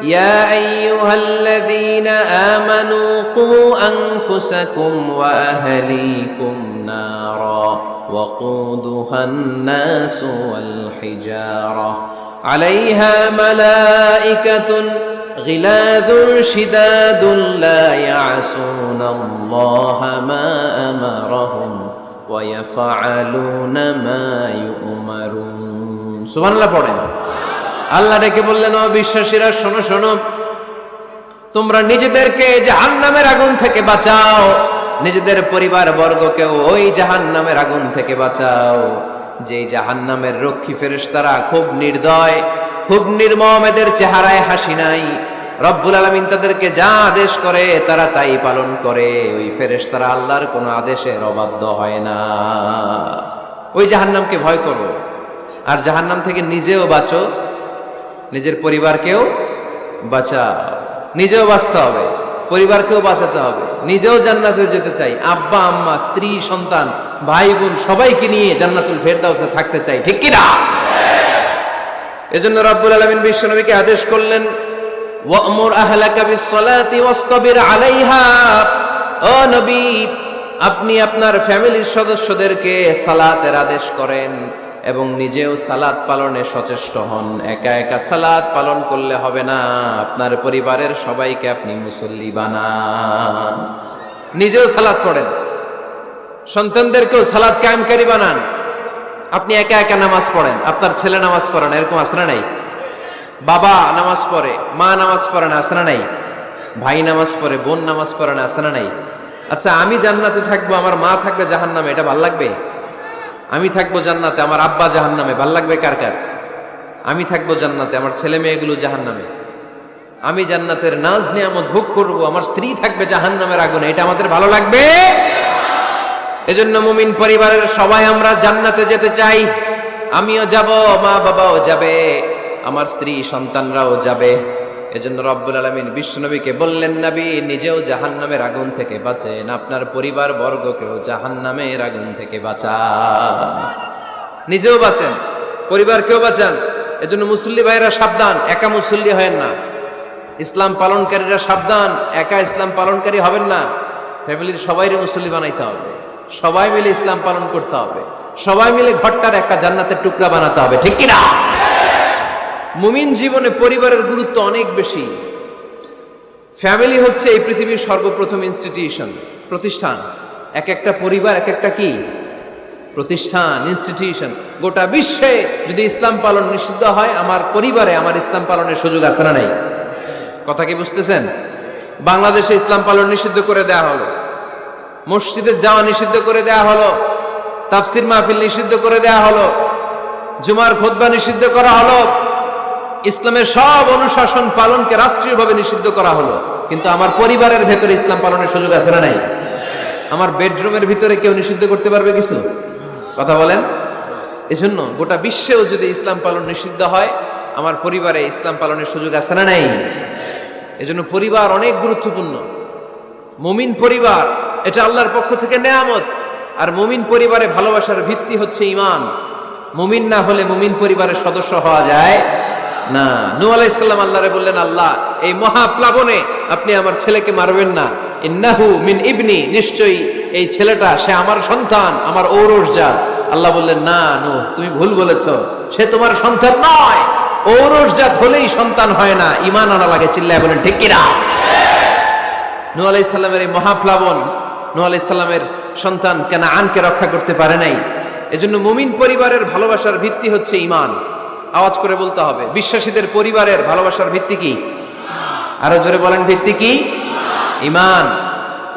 ইয়া আইয়ুহাল্লাযীনা আমানু কু আনফুসাকুম ওয়া আহলিকুম নারা ওয়াকুদুহান নাসু ওয়াল হিজারা আলাইহা মালাইকাতুন গিলাযুন শিদাদুন লা ইয়াসুনাল্লাহা মা আমারাহুম ওয়া ইয়াফআলুনা মা ইউমারুন। সুবহানাল্লাহ পড়েন। আল্লাহ ডেকে বললেন, ও বিশ্বাসীরা শোনো শোনো, তোমরা নিজেদেরকে জাহান্নামের আগুন থেকে বাঁচাও, নিজেদের পরিবার বর্গকেও ওই জাহান্নামের আগুন থেকে বাঁচাও। যে জাহান্নামের রক্ষী ফেরেশতারা খুব নির্দয়, খুব নির্মম, এদের চেহারায় হাসি নাই। রব্বুল আলামিন তাদেরকে যা আদেশ করে তারা তাই পালন করে। ওই ফেরেশতারা আল্লাহর কোনো আদেশের অবাধ্য হয় না। ওই জাহান্নামকে ভয় করো, আর জাহান্নাম থেকে নিজেও বাঁচো, নিজের পরিবারকেও বাঁচাও। নিজেও বাঁচতে হবে, পরিবারকেও বাঁচাতে হবে, নিজেও জান্নাতে যেতে চাই, আব্বা আম্মা স্ত্রী সন্তান ভাই বোন সবাইকে নিয়ে জান্নাতুল ফেরদাউসে থাকতে চাই, ঠিক কি না? এজন্য রব্বুল আলামিন বিশ্বনবীকে আদেশ করলেন, ওয়া'মুর আহলাকা বিস-সালাতি ওয়াসতাবির আলাইহা। ও নবী, আপনি আপনার ফ্যামিলির সদস্যদেরকে সালাতের আদেশ করেন এবং নিজেও সালাত পালনে সচেষ্ট হন। একা একা সালাত পালন করলে হবে না, আপনার পরিবারের সবাইকে আপনি মুসল্লি বানান। নিজেও সালাত পড়েন, সন্তানদেরকেও সালাত কায়েমকারী বানান। আপনি একা একা নামাজ পড়েন, আপনার ছেলে নামাজ পড়ে না, এরকম আছে না নাই? বাবা নামাজ পড়ে, মা নামাজ পড়ে না, আছে না নাই? ভাই নামাজ পড়ে, বোন নামাজ পড়ে না, আছে না নাই? আচ্ছা, আমি জান্নাতে থাকবো, আমার মা থাকবে জাহান্নামে, এটা ভাল লাগবে? আমি থাকবো জান্নাতে, আমার আব্বা জাহান্নামে, ভাল লাগবে কার কার? আমি থাকবো জান্নাতে, আমার ছেলে মেয়েগুলো জাহান্নামে। আমি জান্নাতের নাজ নিয়ামত ভোগ করবো, আমার স্ত্রী থাকবে জাহান্নামের আগুনে, এটা আমাদের ভালো লাগবে? এজন্য মুমিন পরিবারের সবাই আমরা জান্নাতে যেতে চাই। আমিও যাব, মা বাবাও যাবে, আমার স্ত্রী সন্তানরাও যাবে। এজন্য রব্বুল আলামিন বিশ্বনবীকে বললেন, নবী নিজেও জাহান্নামের আগুন থেকে বাঁচেন, আপনার পরিবার বর্গকেও জাহান্নামের আগুন থেকে বাঁচান। নিজেও বাঁচেন, পরিবারকেও বাঁচান। এজন্য মুসল্লি ভাইরা সাবধান, একা মুসল্লি হয়েন না। ইসলাম পালনকারীরা সাবধান, একা ইসলাম পালনকারী হবেন না। ফ্যামিলির সবাইরে মুসল্লি বানাইতে হবে, সবাই মিলে ইসলাম পালন করতে হবে, সবাই মিলে ঘরটার একটা জান্নাতের টুকরা বানাতে হবে, ঠিক কিনা? মুমিন জীবনে পরিবারের গুরুত্ব অনেক বেশি। ফ্যামিলি হচ্ছে এই পৃথিবীর সর্বপ্রথম ইনস্টিটিউশন, প্রতিষ্ঠান। এক একটা পরিবার এক একটা কি প্রতিষ্ঠান, ইনস্টিটিউশন। গোটা বিশ্বে যদি ইসলাম পালন নিষিদ্ধ হয়, আমার পরিবারে আমার ইসলাম পালনের সুযোগ আছে না নাই? কথা কি বুঝতেছেন? বাংলাদেশে ইসলাম পালন নিষিদ্ধ করে দেওয়া হলো, মসজিদে যাওয়া নিষিদ্ধ করে দেওয়া হলো, তাফসির মাহফিল নিষিদ্ধ করে দেওয়া হলো, জুমার খুতবা নিষিদ্ধ করা হলো, ইসলামের সব অনুশাসন পালনকে রাষ্ট্রীয়ভাবে নিষিদ্ধ করা হলো। কিন্তু আমার পরিবারের ভেতরে ইসলাম পালনের সুযোগ আছে না নাই? আমার বেডরুমের ভিতরে কেউ নিষিদ্ধ করতে পারবে কিছু? কথা বলেন। এজন্য গোটা বিশ্বেও যদি ইসলাম পালন নিষিদ্ধ হয়, আমার পরিবারে ইসলাম পালনের সুযোগ আছে না নাই? এজন্য পরিবার অনেক গুরুত্বপূর্ণ। মুমিন পরিবার এটা আল্লাহর পক্ষ থেকে নেয়ামত। আর মুমিন পরিবারে ভালোবাসার ভিত্তি হচ্ছে ঈমান। মুমিন না হলে মুমিন পরিবারের সদস্য হওয়া যায় না। নূহ আলাইহিস সালাম আল্লাহরে বললেন, আল্লাহ এই মহাপ্লাবনে আপনি আমার ছেলেকে মারবেন না। ইন্নাহু মিন ইবনি, নিশ্চয়ই এই ছেলেটা সে আমার সন্তান, আমার ঔরসজাত। আল্লাহ বললেন, না নূহ, তুমি ভুল বলেছ, সে তোমার সন্তান নয়। ঔরসজাত হলেই সন্তান হয় না, ঈমান আনা লাগে। চিল্লায় বলেন ঠিক কিনা? নূহ আলাইহিস সালামের এই মহাপ্লাবন নূহ আলাইহিস সালামের সন্তান কানাআনকে রক্ষা করতে পারে নাই। এজন্য মুমিন পরিবারের ভালোবাসার ভিত্তি হচ্ছে ঈমান। আওয়াজ করে বলতে হবে, বিশ্বাসীদের পরিবারের ভালোবাসার ভিত্তি কি? আরো জোরে বলেন, ভিত্তি কি? ঈমান।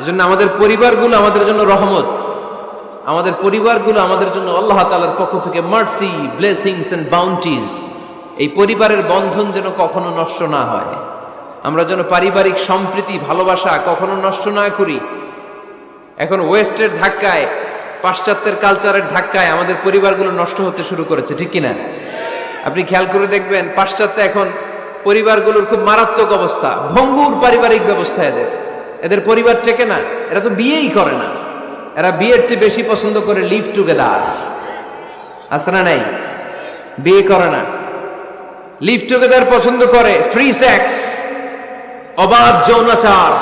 এজন্য আমাদের পরিবারগুলো আমাদের জন্য রহমত, আমাদের পরিবারগুলো আমাদের জন্য আল্লাহ তাআলার পক্ষ থেকে মার্সি, ব্লেসিংস এন্ড বাউন্টিজ। এই পরিবারের বন্ধন যেন কখনো নষ্ট না হয়, আমরা যেন পারিবারিক সম্প্রীতি ভালোবাসা কখনো নষ্ট না করি। এখন ওয়েস্টের ধাক্কায়, পাশ্চাত্যের কালচারের ধাক্কায় আমাদের পরিবারগুলো নষ্ট হতে শুরু করেছে, ঠিক কিনা? আপনি খেয়াল করে দেখবেন, পাশ্চাত্যে এখন পরিবারগুলোর খুব মারাত্মক অবস্থা, ভঙ্গুর পারিবারিক ব্যবস্থা। এদের পরিবার টেকে না, এরা তো বিয়েই করে না। এরা বিয়ের চেয়ে বেশি পছন্দ করে লিভ টুগেদার। আছে না নাই? বিয়ে করে না, লিভ টুগেদার পছন্দ করে, ফ্রি সেক্স। অবাধ যৌনাচার,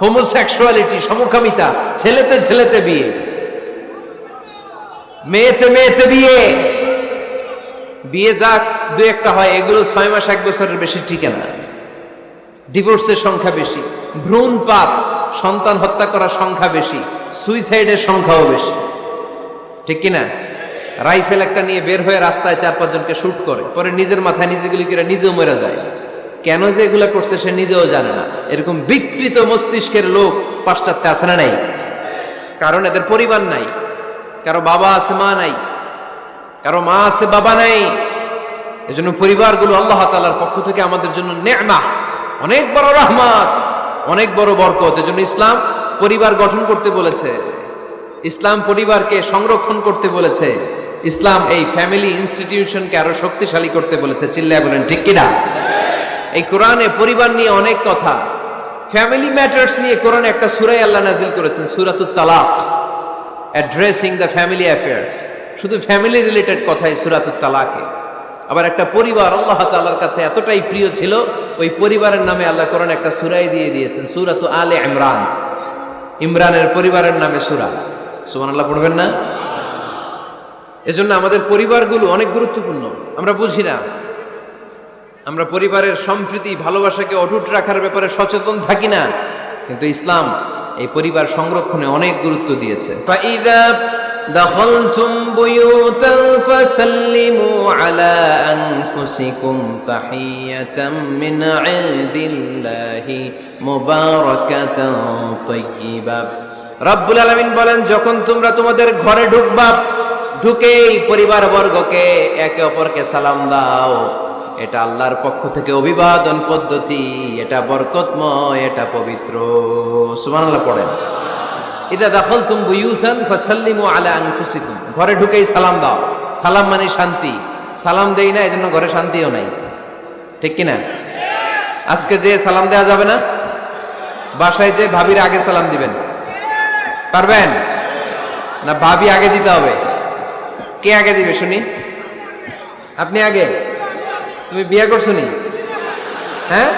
হোমোসেক্সুয়ালিটি, সমকামিতা, ছেলেতে ছেলেতে বিয়ে, মেয়েতে মেয়েতে বিয়ে। বিয়ে যাক দু একটা হয়, এগুলো 6 মাস 1 বছরের বেশি টিকে না। ডিভোর্সের সংখ্যা বেশি, ভ্রূণপাত, সন্তান হত্যা করার সংখ্যা বেশি, সুইসাইডের সংখ্যাও বেশি, ঠিক কিনা? রাইফেল একটা নিয়ে বের হয়ে রাস্তায় 4-5 জনকে শুট করে, পরে নিজের মাথায় নিজে গুলি করে নিজেও মরে যায়। কেন যে এগুলা করছে সে নিজেও জানে না। এরকম বিকৃত মস্তিষ্কের লোক পাশ্চাত্যে আছে না নাই? কারণ এদের পরিবার নাই, কারো বাবা আছে মা নাই, কারো মা আছে বাবা নাই। এজন্য পরিবারগুলো আল্লাহ তাআলার পক্ষ থেকে আমাদের জন্য নেয়ামত, অনেক বড় রহমত, অনেক বড় বরকত। এজন্য ইসলাম পরিবার গঠন করতে বলেছে, ইসলাম পরিবারকে সংরক্ষণ করতে বলেছে, ইসলাম এই ফ্যামিলি ইনস্টিটিউশনকে আরো শক্তিশালী করতে বলেছে। চিল্লায় বলেন ঠিক কিনা? এই কোরআনে পরিবার নিয়ে অনেক কথা, ফ্যামিলি ম্যাটার্স নিয়ে কোরআনে একটা সূরা আল্লাহ নাজিল করেছেন, সূরাতুত তালাক, অ্যাড্রেসিং দ্য ফ্যামিলি অ্যাফেয়ার্স। শুধু ফ্যামিলি রিলেটেড কথাই সূরাতুত তালাকে। আবার একটা পরিবার আল্লাহ তাআলার কাছে এতটাই প্রিয় ছিল, ওই পরিবারের নামে আল্লাহ কোরআনে একটা সূরাই দিয়ে দিয়েছেন, সূরাতু আলে ইমরান। ইমরানের পরিবারের নামে সূরা। সুবহানাল্লাহ পড়বেন না? এজন্য আমাদের পরিবারগুলো অনেক গুরুত্বপূর্ণ। আমরা বুঝি না, আমরা পরিবারের সম্প্রীতি ভালোবাসাকে অটুট রাখার ব্যাপারে সচেতন থাকি না, কিন্তু ইসলাম এই পরিবার সংরক্ষণে অনেক গুরুত্ব দিয়েছে। ফাইদা দাখালতুম বুয়ুতান ফাসাল্লিমু আলা আনফুসিকুম তাহিয়াতাম মিন ইনদিল্লাহি মুবারাকাতান তাইয়্যিবা। রব্বুল আলামিন বলেন, যখন তোমরা তোমাদের ঘরে ঢুকবা, ঢুকেই পরিবার বর্গকে একে অপরকে সালাম দাও। এটা আল্লাহর পক্ষ থেকে অভিবাদন পদ্ধতি, এটা বরকতময়, এটা পবিত্র। সুবহানাল্লাহ পড়েন। ইদা দাখালতুম বুয়ুতান ফাসাল্লিমু আলা আনফুসিকুম, ঘরে ঢুকেই সালাম দাও। সালাম মানে শান্তি। সালাম দেই না, এজন্য ঘরে শান্তিও নাই, ঠিক কিনা? আজকে যে সালাম দেওয়া যাবে না, বাসায় যে ভাবির আগে সালাম দিবেন, পারবেন না? ভাবি আগে দিতে হবে। কে আগে দিবে শুনি? আপনি আগে। তুমি বিয়ে করছো নি? হ্যাঁ,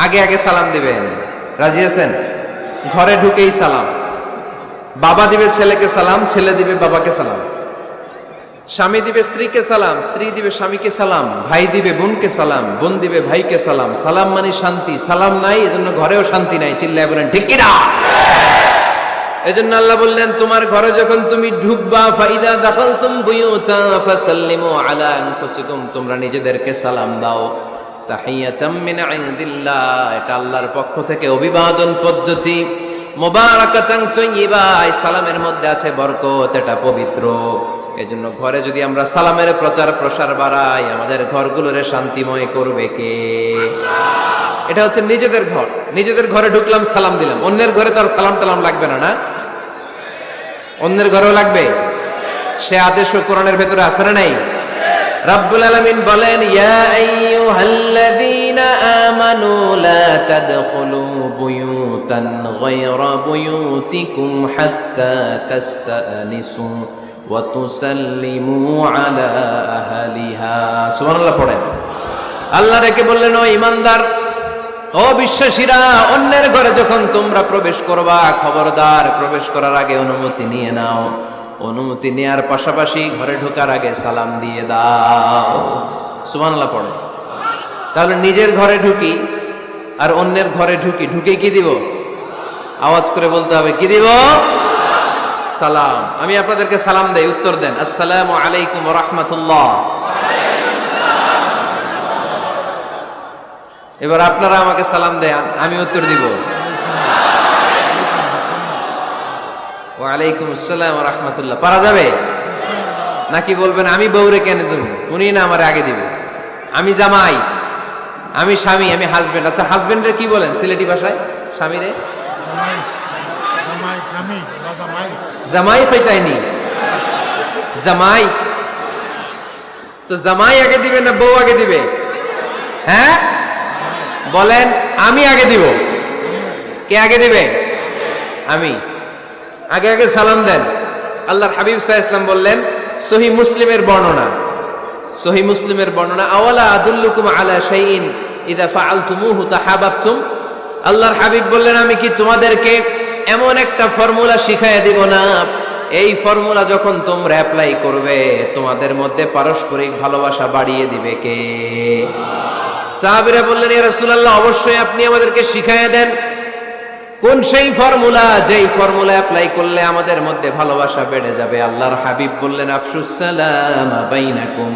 আগে আগে সালাম দিবেন। রাজি আছেন? ঘরে ঢুকেই সালাম। বাবা দিবে ছেলেকে সালাম, ছেলে দিবে বাবাকে সালাম। স্বামী দিবে স্ত্রীকে সালাম, স্ত্রী দিবে স্বামীকে সালাম, ভাই দিবে বোনকে সালাম, বোন দিবে ভাইকে সালাম। সালাম মানে শান্তি। সালাম নাই, এজন্য ঘরেও শান্তি নাই। চিল্লায় বলেন ঠিক কিনা? এজন্য আল্লাহ বললেন, তোমার ঘরে যখন তুমি ঢুকবা, ফাইদা দাখালতুম বুয়ুতা ফাসাল্লিমু আলা আনফুসিকুম, তোমরা নিজেদেরকে সালাম দাও। তাহিয়াতাম মিন ইনদিল্লাহ, এটা আল্লাহর পক্ষ থেকে অভিবাদন পদ্ধতি। মুবারাকাতান তাইয়্যিবা, এই সালামের মধ্যে আছে বরকত, এটা পবিত্র। এজন্য ঘরে যদি আমরা সালামের প্রচার প্রসার বাড়াই, আমাদের ঘরগুলোরে শান্তিময় করবে কে? এটা হচ্ছে নিজেদের ঘর। নিজেদের ঘরে ঢুকলাম, সালাম দিলাম। অন্যের ঘরে তো আর সালাম টালাম লাগবে না, না? অন্যের ঘরেও লাগবে। সে আদেশও কোরআনের ভেতরে আছে না নাই? রাব্বুল আলামিন বলেন, ইয়া আইয়ুহাল্লাযীনা আমানু লা তাদখুলু বুয়ুতান গায়রা বুয়ুতিকুম হাত্তা তাস্তানিসু ওয়া তুসাল্লিমু আলা আহলিহা। সুবহানাল্লাহ পড়েন। আল্লাহ রেখে বললেন, ও ঈমানদার, ও বিশ্বাসীরা, অন্যের ঘরে যখন তোমরা প্রবেশ করবা, খবরদার প্রবেশ করার আগে অনুমতি নিয়ে নাও। অনুমতি নেয়ার পাশাপাশি ঘরে ঢোকার আগে সালাম দিয়ে দাও। সুবহানাল্লাহ পড়ে। তাহলে নিজের ঘরে ঢুকি আর অন্যের ঘরে ঢুকি, ঢুকে কি দিব? আওয়াজ করে বলতে হবে, কি দিব? সালাম। আমি আপনাদেরকে সালাম দেই, উত্তর দেন, আসসালামু আলাইকুম ওয়া রাহমাতুল্লাহ। এবার আপনারা আমাকে সালাম দেন, আমি উত্তর দিব, ওয়ালাইকুম আসসালাম ওয়া রাহমাতুল্লাহ। পারা যাবে নাকি বলবেন আমি বউরে কেন দেব, উনি না আমার আগে দিবে? আমি জামাই, আমি স্বামী, আমি হাজবেন্ড। আচ্ছা, হাজবেন্ডের কি বলেন সিলেটি ভাষায়? স্বামীরে জামাই কইতাইনি, জামাই। তো জামাই আগে দিবে না বউ আগে দিবে? হ্যাঁ বলেন, আমি আগে দিব। কে আগে দিবে? আমি। আগে আগে সালাম দেন। আল্লাহর হাবিব সাল্লাল্লাহু আলাইহি ওয়াসাল্লাম বললেন, সহিহ মুসলিমের বর্ণনা, সহিহ মুসলিমের বর্ণনা, আওয়ালা আদুল্লুকুম আলা শাইইন ইযা ফাআলতুমুহু তাহাব্বাতুম। আল্লাহর হাবিব বললেন, আমি কি তোমাদেরকে এমন একটা ফর্মুলা শিখাইয়া দিব না, এই ফর্মুলা যখন তোমরা অ্যাপ্লাই করবে তোমাদের মধ্যে পারস্পরিক ভালোবাসা বাড়িয়ে দিবে কে? সাহাবীরা বললেন, ইয়া রাসূলুল্লাহ, অবশ্যই আপনি আমাদেরকে শিখাইয়া দেন। কোন সেই ফর্মুলা, যেই ফর্মুলা অ্যাপ্লাই করলে আমাদের মধ্যে ভালোবাসা বেড়ে যাবে? আল্লাহর হাবিব বললেন, আফশুস সালাম বাইনাকুম,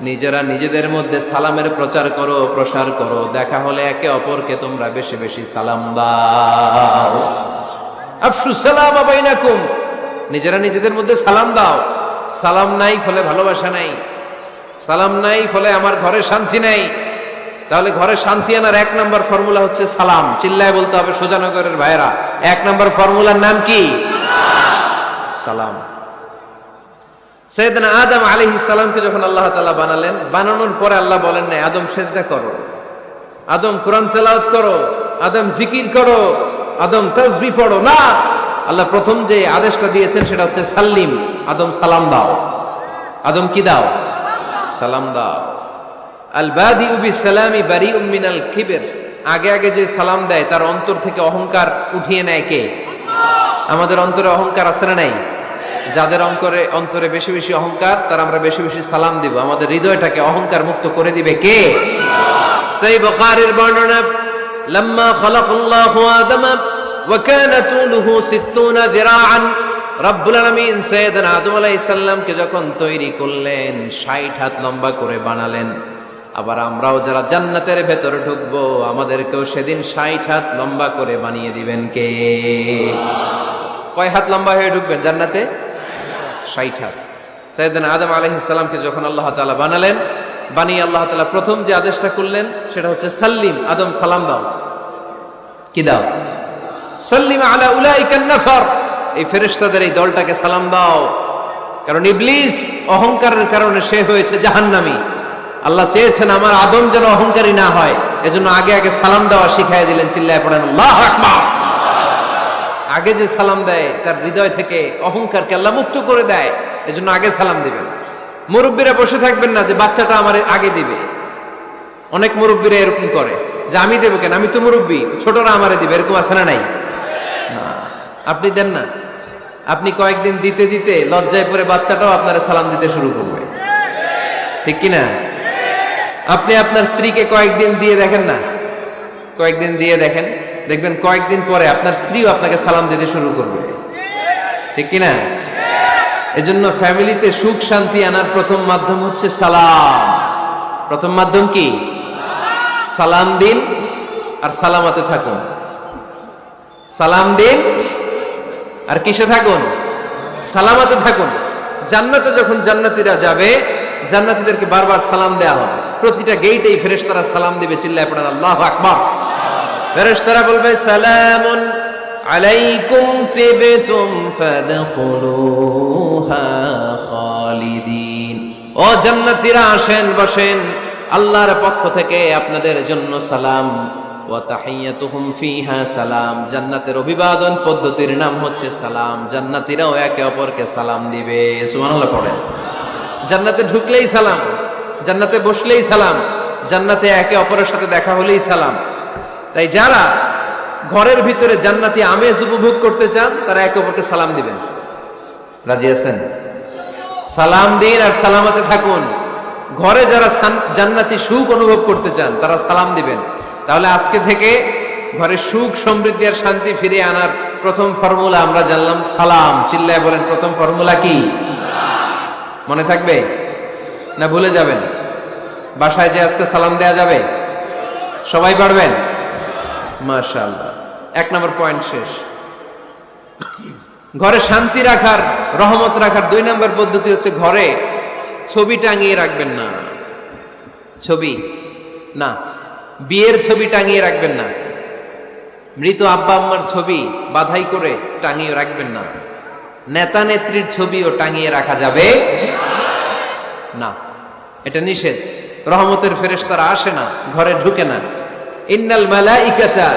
নিজেরা নিজেদের মধ্যে সালামের প্রচার করো, প্রসার করো। দেখা হলে একে অপরকে তোমরা বেশি বেশি সালাম দাও। আফশুস সালাম বাইনাকুম, নিজেরা নিজেদের মধ্যে সালাম দাও। সালাম নাই ফলে ভালোবাসা নাই, সালাম নাই ফলে আমার ঘরে শান্তি নাই। তাহলে ঘরে শান্তি আনার এক নম্বর ফর্মুলা হচ্ছে সালাম। চিল্লায় বলতে হবে সোজানগরের ভাইরা, এক নম্বর ফর্মুলার নাম কি? সালাম। সাইয়েদনা আদম আলাইহিস সালামকে যখন আল্লাহ তাআলা বানালেন, বানানোর পরে আল্লাহ বলেন না আদম সেজদা করো, আদম কোরআন তেলাওয়াত করো, আদম জিকির করো, আদম তাসবিহ পড়ো, না। আল্লাহ প্রথম যে আদেশটা দিয়েছেন সেটা হচ্ছে সাল্লিম, আদম সালাম দাও। আদম কি দাও? সালাম দাও। আল বাদিউ বিসসালামি বারিউম মিনাল কিবর, আগে আগে যে সালাম দেয় তার অন্তর থেকে অহংকার উঠিয়ে নেয় কে? আমাদের অন্তরে অহংকার আছে না নাই? যাদের অন্তরে বেশি বেশি অহংকার, তার আমরা বেশি বেশি সালাম দিব। আমাদের হৃদয়টাকে অহংকার মুক্ত করে দিবে কে? সহিহ বুখারীর বর্ণনা, লাম্মা খালাকাল্লাহু আদমা ওয়া কানা তুলুহু 60 যিরাআন, রব্বুল আলামিন সাইয়েদনা আদম আলাইহিস সালামকে যখন তৈরি করলেন 60 হাত লম্বা করে বানালেন। আবার আমরাও যারা জান্নাতের ভেতরে ঢুকবো আমাদেরকেও সেদিন 60 হাত লম্বা করে বানিয়ে দিবেন কে? কয় হাত লম্বা হয়ে ঢুকবেন জান্নাতে? 60 হাত। সাইয়েদনা আদম আলাইহিস সালামকে যখন আল্লাহ তাআলা বানালেন, বানিয়ে আল্লাহ তাআলা প্রথম যে আদেশটা করলেন সেটা হচ্ছে সাল্লিম, আদম সালাম দাও। কি দাও? সাল্লিম আলা উলাইকান নাফার, এই ফেরেশতাদের এই দলটাকে সালাম দাও। কারণ ইবলিস অহংকারের কারণে সে হয়েছে জাহান্নামী। আল্লাহ চেয়েছেন আমার আদম যেন অহংকারী না হয়, এজন্য আগে আগে সালাম দেওয়া শিখাই দিলেন। চিল্লায় পড়েন আল্লাহু আকবার। আগে যে সালাম দেয় তার হৃদয় থেকে অহংকারকে আল্লাহ মুক্ত করে দেয়, এজন্য আগে সালাম দিবেন। মুরব্বীরা বসে থাকবেন না যে বাচ্চাটা আমার আগে দিবে। অনেক মুরব্বীরা এরকম করে যে আমি দেবো কেন, আমি তো মুরব্বী, ছোটরা আমারে দিবে, এরকম আছে না নাই? আপনি দেন না। আপনি কয়েকদিন দিতে দিতে লজ্জায় পড়ে বাচ্চাটাও আপনারা সালাম দিতে শুরু করবে, ঠিক কিনা? আপনি আপনার স্ত্রীকে কয়েকদিন দিয়ে দেখেন না, কয়েকদিন দিয়ে দেখেন, দেখবেন কয়েকদিন পরে আপনার স্ত্রীও আপনাকে সালাম দিতে শুরু করবে, ঠিক কিনা? এজন্য ফ্যামিলিতে সুখ শান্তি আনার প্রথম মাধ্যম হচ্ছে সালাম। প্রথম মাধ্যম কি? সালাম দিন আর সালামতে থাকুন। সালাম দিন আর কিসে থাকুন? সালামতে থাকুন। জান্নাতে যখন জান্নাতীরা যাবে, জান্নাতীদেরকে বারবার সালাম দেয়া হবে। প্রতিটা গেইটেই ফেরেশতারা সালাম দিবে। চিল্লায় পড়েন আল্লাহু আকবার। ফেরেশতারা বলবে সালামুন আলাইকুম তিবতুম ফাদখুলুহা খালিদিন। ও জান্নাতীরা আসেন, বসেন, আল্লাহর পক্ষ থেকে আপনাদের জন্য সালাম। ওয়া তাহিয়াতুহুম ফিহা সালাম, জান্নাতের অভিবাদন পদ্ধতির নাম হচ্ছে সালাম। জান্নাতীরাও একে অপরকে সালাম দিবে। সুবহানাল্লাহ পড়েন। জান্নাতে ঢুকলেই সালাম, জান্নাতে বসলেই সালাম, জান্নাতে একে অপরের সাথে দেখা হলেই সালাম। তাই যারা ঘরের ভিতরে জান্নাতি আমেজ উপভোগ করতে চান তারা একে অপরকে সালাম দিবেন। রাজি আছেন? সালাম দিন আর সালামতে থাকুন। ঘরে যারা জান্নাতি সুখ অনুভব করতে চান তারা সালাম দিবেন। তাহলে আজকে থেকে ঘরে সুখ সমৃদ্ধি আর শান্তি ফিরিয়ে আনার প্রথম ফর্মুলা আমরা জানলাম সালাম। চিল্লায় বলেন প্রথম ফর্মুলা কি? মনে থাকবে না ভুলে যাবেন? বাসায় যে আজকে সালাম দেয়া যাবে? সবাই পারবেন? মাশাআল্লাহ। 1 নম্বর পয়েন্ট শেষ। ঘরে শান্তি রাখার, রহমত রাখার 2 নম্বর পদ্ধতি হচ্ছে ঘরে ছবি টাঙিয়ে রাখবেন না। ছবি না, বিয়ের ছবি টাঙিয়ে রাখবেন না। মৃত আব্বা আম্মার ছবি বাধাই করে টাঙিয়ে রাখবেন না। নেতা নেত্রীর ছবিও টাঙিয়ে রাখা যাবে না, এটা নিষেধ। রহমতের ফেরেশতারা আসে না, ঘরে ঢুকে না। ইন্নাল মালাইকাতা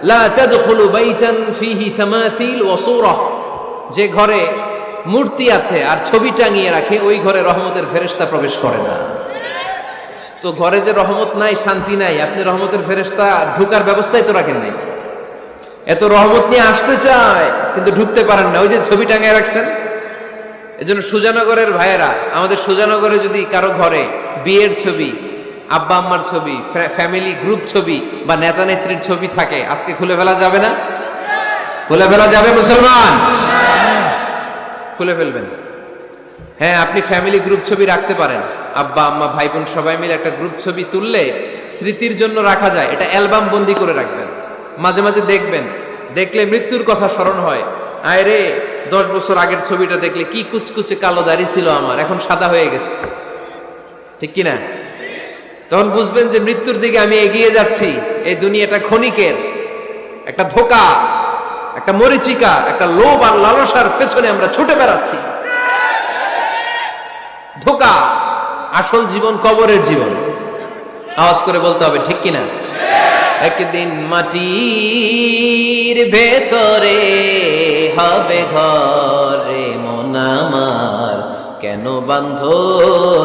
লা তাদখুলু বাইতান ফীহি তামাসিল ওয়া সূরা, যে ঘরে মূর্তি আছে আর ছবি টাঙিয়ে রাখে, ওই ঘরে রহমতের ফেরেশতা প্রবেশ করে না। তো ঘরে যে রহমত নাই, শান্তি নাই, আপনি রহমতের ফেরেশতা ঢুকার ব্যবস্থাই তো রাখেন নাই। এত রহমত নিয়ে আসতে চায় কিন্তু ঢুকতে পারেন না, ওই যে ছবি টাঙিয়ে রাখছেন। এজন্য সুজানগরের ভাইয়েরা, আমাদের সুজানগরে যদি কারো ঘরে বিয়ের ছবি, আব্বা আম্মার ছবি, ফ্যামিলি গ্রুপ ছবি বা নেতা নেত্রীর ছবি থাকে, আজকে খুলে ফেলা যাবে না? খুলে ফেলা যাবে মুসলমান? খুলে ফেলবেন। হ্যাঁ, আপনি ফ্যামিলি গ্রুপ ছবি রাখতে পারেন, আব্বা আম্মা ভাই বোন সবাই মিলে একটা গ্রুপ ছবি তুললে স্মৃতির জন্য রাখা যায়। এটা অ্যালবাম বন্দি করে রাখবেন, মাঝে মাঝে দেখবেন, দেখলে মৃত্যুর কথা স্মরণ হয়। আয় রে, 10 বছর আগের ছবিটা দেখলে কি কুচকুচে কালো দাড়ি ছিল আমার, এখন সাদা হয়ে গেছে, ঠিক কিনা? তখন বুঝবেন যে মৃত্যুর দিকে আমি এগিয়ে যাচ্ছি। এই দুনিয়াটা ক্ষণিকের, একটা ধোঁকা, একটা মরিচিকা, একটা লোভ আর লালসার পেছনে আমরা ছুটে বেড়াচ্ছি। ধোঁকা, আসল জীবন কবরের জীবন। আওয়াজ করে বলতে হবে, ঠিক কিনা? একদিন মাটির ভেতরে হবে ঘরে মন আমার, কেন বাঁধো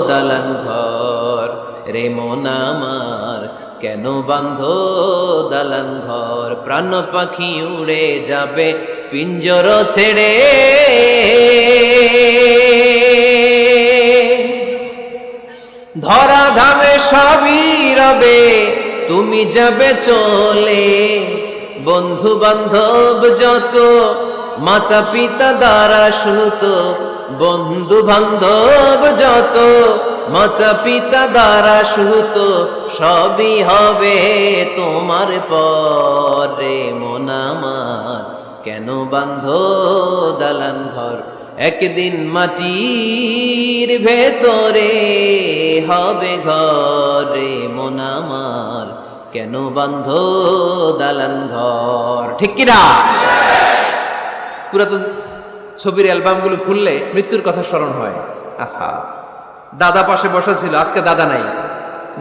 দালান ঘর রে মন আমার, কেন বাঁধো দালান ঘর। প্রাণ পাখি উড়ে যাবে পিঞ্জর ছেড়ে, ধরা ধামে সবই রবে তুমি যাবে চলে। বন্ধু বান্ধব যত মাতা পিতা দ্বারা সুত, বন্ধু বান্ধব যত মাতা পিতা দ্বারা সুত, সবই হবে তোমার পরে মন আমার, কেন বাঁধো দালান ঘর। একদিন মাটির ভেতরে হবে ঘরে মন আমার, কেন বাঁধো দালান ঘর। ঠিক কিনা? পুরাতন ছবির অ্যালবামগুলো খুললে মৃত্যুর কথা স্মরণ হয়। আহা, দাদা পাশে বসা ছিল, আজকে দাদা নাই।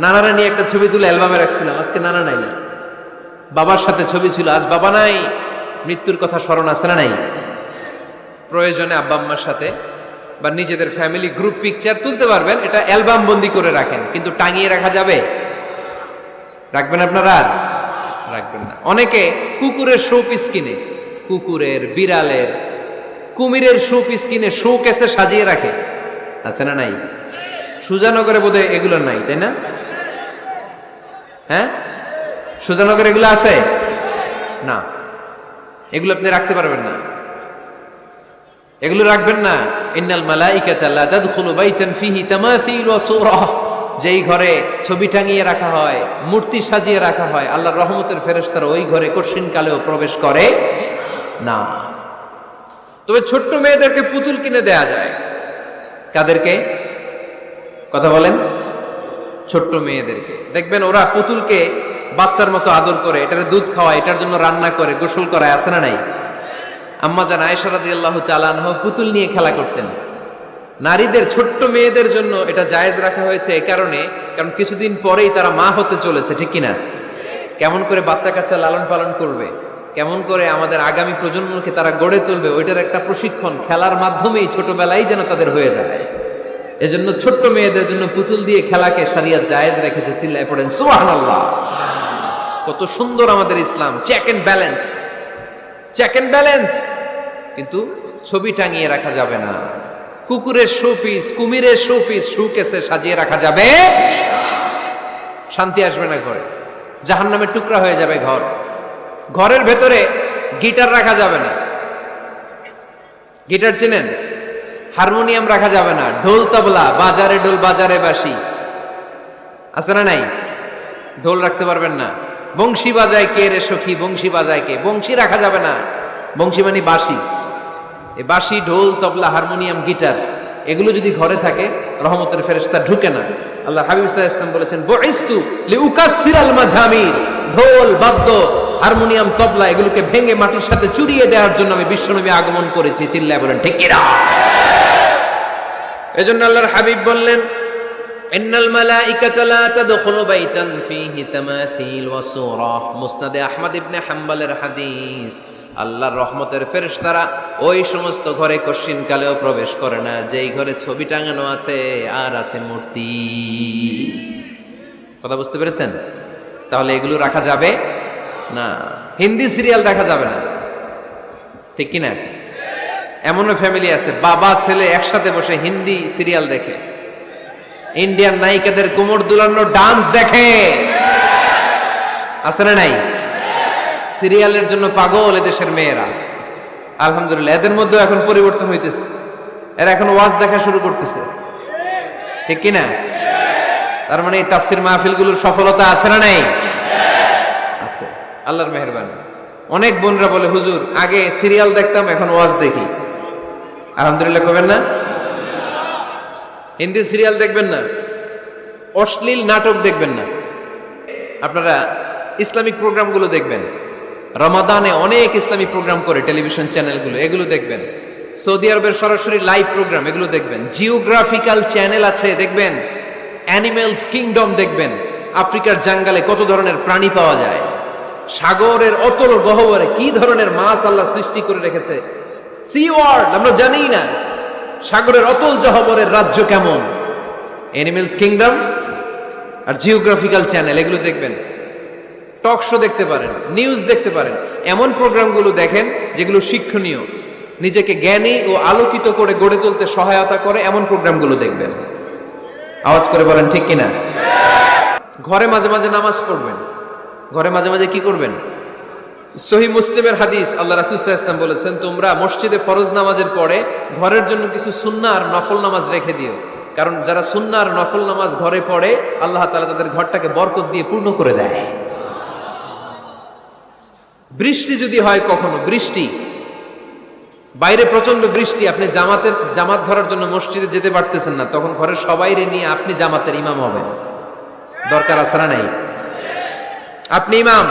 নানারা নিয়ে একটা ছবি তুলে অ্যালবামে রাখছিলাম, আজকে নানা নাই। বাবার সাথে ছবি ছিল, আজ বাবা নাই। মৃত্যুর কথা স্মরণ আছে না নাই? প্রয়োজনে আব্বা আম্মার সাথে বা নিজেদের ফ্যামিলি গ্রুপ পিকচার তুলতে পারবেন, এটা অ্যালবাম বন্দি করে রাখেন, কিন্তু টাঙিয়ে রাখা যাবে? রাখবেন আপনারা? আর রাখবেন না। অনেকে কুকুরের শো পিস কিনে, কুকুরের, বিড়ালের, কুমিরের শো পিস কিনে শো কেসে সাজিয়ে রাখে, আছে না নাই? সুজানগরে বোধহয় এগুলো নাই, তাই না? হ্যাঁ, সুজানগরে এগুলো আছে না? এগুলো আপনি রাখতে পারবেন না, এগুলো রাখবেন না। ইন্নাল মালাইকাতা লা তাদখুলু বাইতান ফিহি তামাসিল ওয়া সূরা, যেই ঘরে ছবি টাঙিয়ে রাখা হয়, মূর্তি সাজিয়ে রাখা হয়, আল্লাহর রহমতের ফেরেশতারা ওই ঘরে কঠিন কালেও প্রবেশ করে না। তবে ছোট্ট মেয়েদেরকে পুতুল কিনে দেয়া যায়। কাদেরকে কথা বলেন? ছোট্ট মেয়েদেরকে দেখবেন, ওরা পুতুলকে বাচ্চার মতো আদর করে, এটার দুধ খাওয়ায়, এটার জন্য রান্না করে, গোসল করায়, আছে না নাই? আম্মা জান আয়েশা রাদিয়াল্লাহু তাআলা আনহা পুতুল নিয়ে খেলা করতেন। নারীদের, ছোট্ট মেয়েদের জন্য এটা জায়েজ রাখা হয়েছে এই কারণে, কারণ কিছুদিন পরেই তারা মা হতে চলেছে, ঠিক কিনা? কেমন করে বাচ্চা কাচ্চা লালন পালন করবে, কেমন করে আমাদের আগামী প্রজন্মকে তারা গড়ে তুলবে, ওইটার একটা প্রশিক্ষণ খেলার মাধ্যমেই ছোটবেলায় যেন তাদের হয়ে যায়। এজন্য ছোট্ট মেয়েদের জন্য পুতুল দিয়ে খেলাকে শরিয়ত জায়েজ রেখেছে। চিল্লায় পড়েন সুবহানাল্লাহ। কত সুন্দর আমাদের ইসলাম, check and balance, check and balance. কিন্তু ছবি টাঙিয়ে রাখা যাবে না। কুকুরের শোপিস, কুমিরের শোপিস শোকেসে সাজিয়ে রাখা যাবে, শান্তি আসবে না ঘরে, জাহান্নামের টুকরা হয়ে যাবে ঘর। ঘরের ভেতরে গিটার রাখা যাবে না। গিটার চেনেন? হারমোনিয়াম রাখা যাবে না। ঢোল তবলা, বাজারে ঢোল বাজারে বাঁশি, আছে না নাই? ঢোল রাখতে পারবেন না। বংশী বাজায় কে রে সখী, বংশী বাজায় কে, বংশী রাখা যাবে না। বংশী মানে বাঁশি। এই বাঁশি, ঢোল, তবলা, হারমোনিয়াম, গিটার, এগুলো যদি ঘরে থাকে রহমতের ফেরেশতা ঢুকে না। আল্লাহ হাবিব সাল্লাল্লাহু আলাইহি ওয়াসাল্লাম বলেছেন, বুইসতু লিউকাসসিরাল মাযামির, ঢোল, বাদ্য, হারমোনিয়াম, তবলা এগুলোকে ভেঙে মাটির সাথে চুরিয়ে দেওয়ার জন্য আমি বিশ্বনবী আগমন করেছি। চিল্লায় বলেন ঠিক কিনা? এজন্য আল্লাহর হাবিব বললেন, ইন্নাল মালাইকাতা লা তাদখুলু বাইতান ফীহি তামাসিল ওয়া সূরা। মুসনাদে আহমদ ইবনে হাম্বলের হাদিস। আল্লাহর রহমতের ফেরেশতারা ওই সমস্ত ঘরে কশ্চিন কালেও প্রবেশ করে না যেই ঘরে ছবি টাঙানো আছে আর আছে মূর্তি। কথা বুঝতে পেরেছেন? তাহলে এগুলো রাখা যাবে না। হিন্দি সিরিয়াল দেখা যাবে না, ঠিক কিনা? এমনও ফ্যামিলি আছে বাবা ছেলে একসাথে বসে হিন্দি সিরিয়াল দেখে, ইন্ডিয়ান নায়িকাদের কোমর দুলানো ডান্স দেখে, আছে না নাই? সিরিয়ালের জন্য পাগল এদেশের মেয়েরা। আলহামদুলিল্লাহ, এদের মধ্যে এখন পরিবর্তন হইতেছে, এরা এখন ওয়াজ দেখা শুরু করতেছে, ঠিক কিনা? তার মানে এই তাফসির মাহফিলগুলোর সফলতা আছে না নাই? আছে, আল্লাহর মেহেরবানি। অনেক বোনরা বলে হুজুর আগে সিরিয়াল দেখতাম এখন ওয়াজ দেখি। আলহামদুলিল্লাহ করবেন না? হিন্দি সিরিয়াল দেখবেন না, অশ্লীল নাটক দেখবেন না, আপনারা ইসলামিক প্রোগ্রামগুলো দেখবেন। রমাদানে অনেক ইসলামিক প্রোগ্রাম করে টেলিভিশন চ্যানেলগুলো, এগুলো দেখবেন। সৌদি আরবের সরাসরি লাইভ প্রোগ্রাম এগুলো দেখবেন। জিওগ্রাফিক্যাল চ্যানেল আছে দেখবেন, অ্যানিমেলস কিংডম দেখবেন, আফ্রিকার জাঙ্গালে কত ধরনের প্রাণী পাওয়া যায়, সাগরের অতল গহ্বরে কি ধরনের মাছ আল্লাহ সৃষ্টি করে রেখেছে, সি ওয়ার্ল্ড আমরা জানি না, সাগরের অতল গহ্বরের রাজ্য কেমন। অ্যানিমেলস কিংডম আর জিওগ্রাফিক্যাল চ্যানেল এগুলো দেখবেন। টক শো দেখতে পারেন, নিউজ দেখতে পারেন। এমন প্রোগ্রামগুলো দেখেন যেগুলো শিক্ষণীয়, নিজেকে জ্ঞানী ও আলোকিত করে গড়ে তুলতে সহায়তা করে, এমন প্রোগ্রামগুলো দেখবেন। আওয়াজ করে বলেন ঠিক কিনা? ঘরে মাঝে মাঝে নামাজ পড়বেন। ঘরে মাঝে মাঝে কি করবেন? সহিহ মুসলিমের হাদিস, আল্লাহ রাসূল সাল্লাল্লাহু আলাইহি ওয়াসাল্লাম বলেছেন, তোমরা মসজিদে ফরজ নামাজের পরে ঘরের জন্য কিছু সুন্নাহ আর নফল নামাজ রেখে দিও, কারণ যারা সুন্নাহ আর নফল নামাজ ঘরে পড়ে আল্লাহ তাআলা তাদের ঘরটাকে বরকত দিয়ে পূর্ণ করে দেয়। বৃষ্টি যদি হয় কখনো, বৃষ্টি বাইরে প্রচন্ড বৃষ্টি, আপনি জামাত ধরার জন্য মসজিদে যেতে পারতেছেন না, তখন ঘরের সবাইরে নিয়ে আপনি জামাতের ইমাম হবেন। দরকার আছে না নাই? আপনি ইমাম,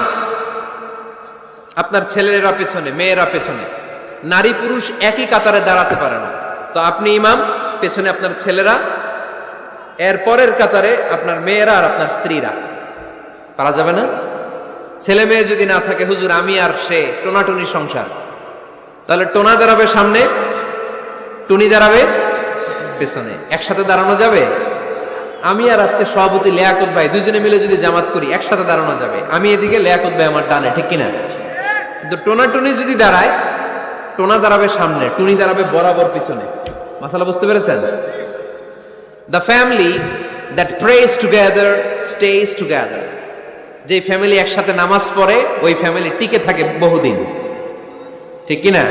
আপনার ছেলেরা পেছনে, মেয়েরা পেছনে, নারী পুরুষ একই কাতারে দাঁড়াতে পারে না, তো আপনি ইমাম, পেছনে আপনার ছেলেরা, এর পরের কাতারে আপনার মেয়েরা আর আপনার স্ত্রীরা। পারা যাবে না? ছেলে মেয়ে যদি না থাকে, হুজুর আমি আর সে টোনাটুনি সংসার, তাহলে টোনা দাঁড়াবে সামনে, টুনি দাঁড়াবে পেছনে, একসাথে দাঁড়ানো যাবে? আমি আর আজকে সভাপতি লিয়াকত ভাই দুজনে মিলে যদি জামাত করি একসাথে দাঁড়ানো যাবে, আমি এদিকে, লিয়াকত ভাই আমার ডানে, ঠিক কিনা? কিন্তু টোনাটুনি যদি দাঁড়ায়, টোনা দাঁড়াবে সামনে, টুনি দাঁড়াবে বরাবর পিছনে। মাসালা বুঝতে পেরেছেন? The family that prays together stays together. যে ফ্যামিলি একসাথে নামাজ পড়ে ওই ফ্যামিলি টিকে থাকে বহুদিন, ঠিক কিনা?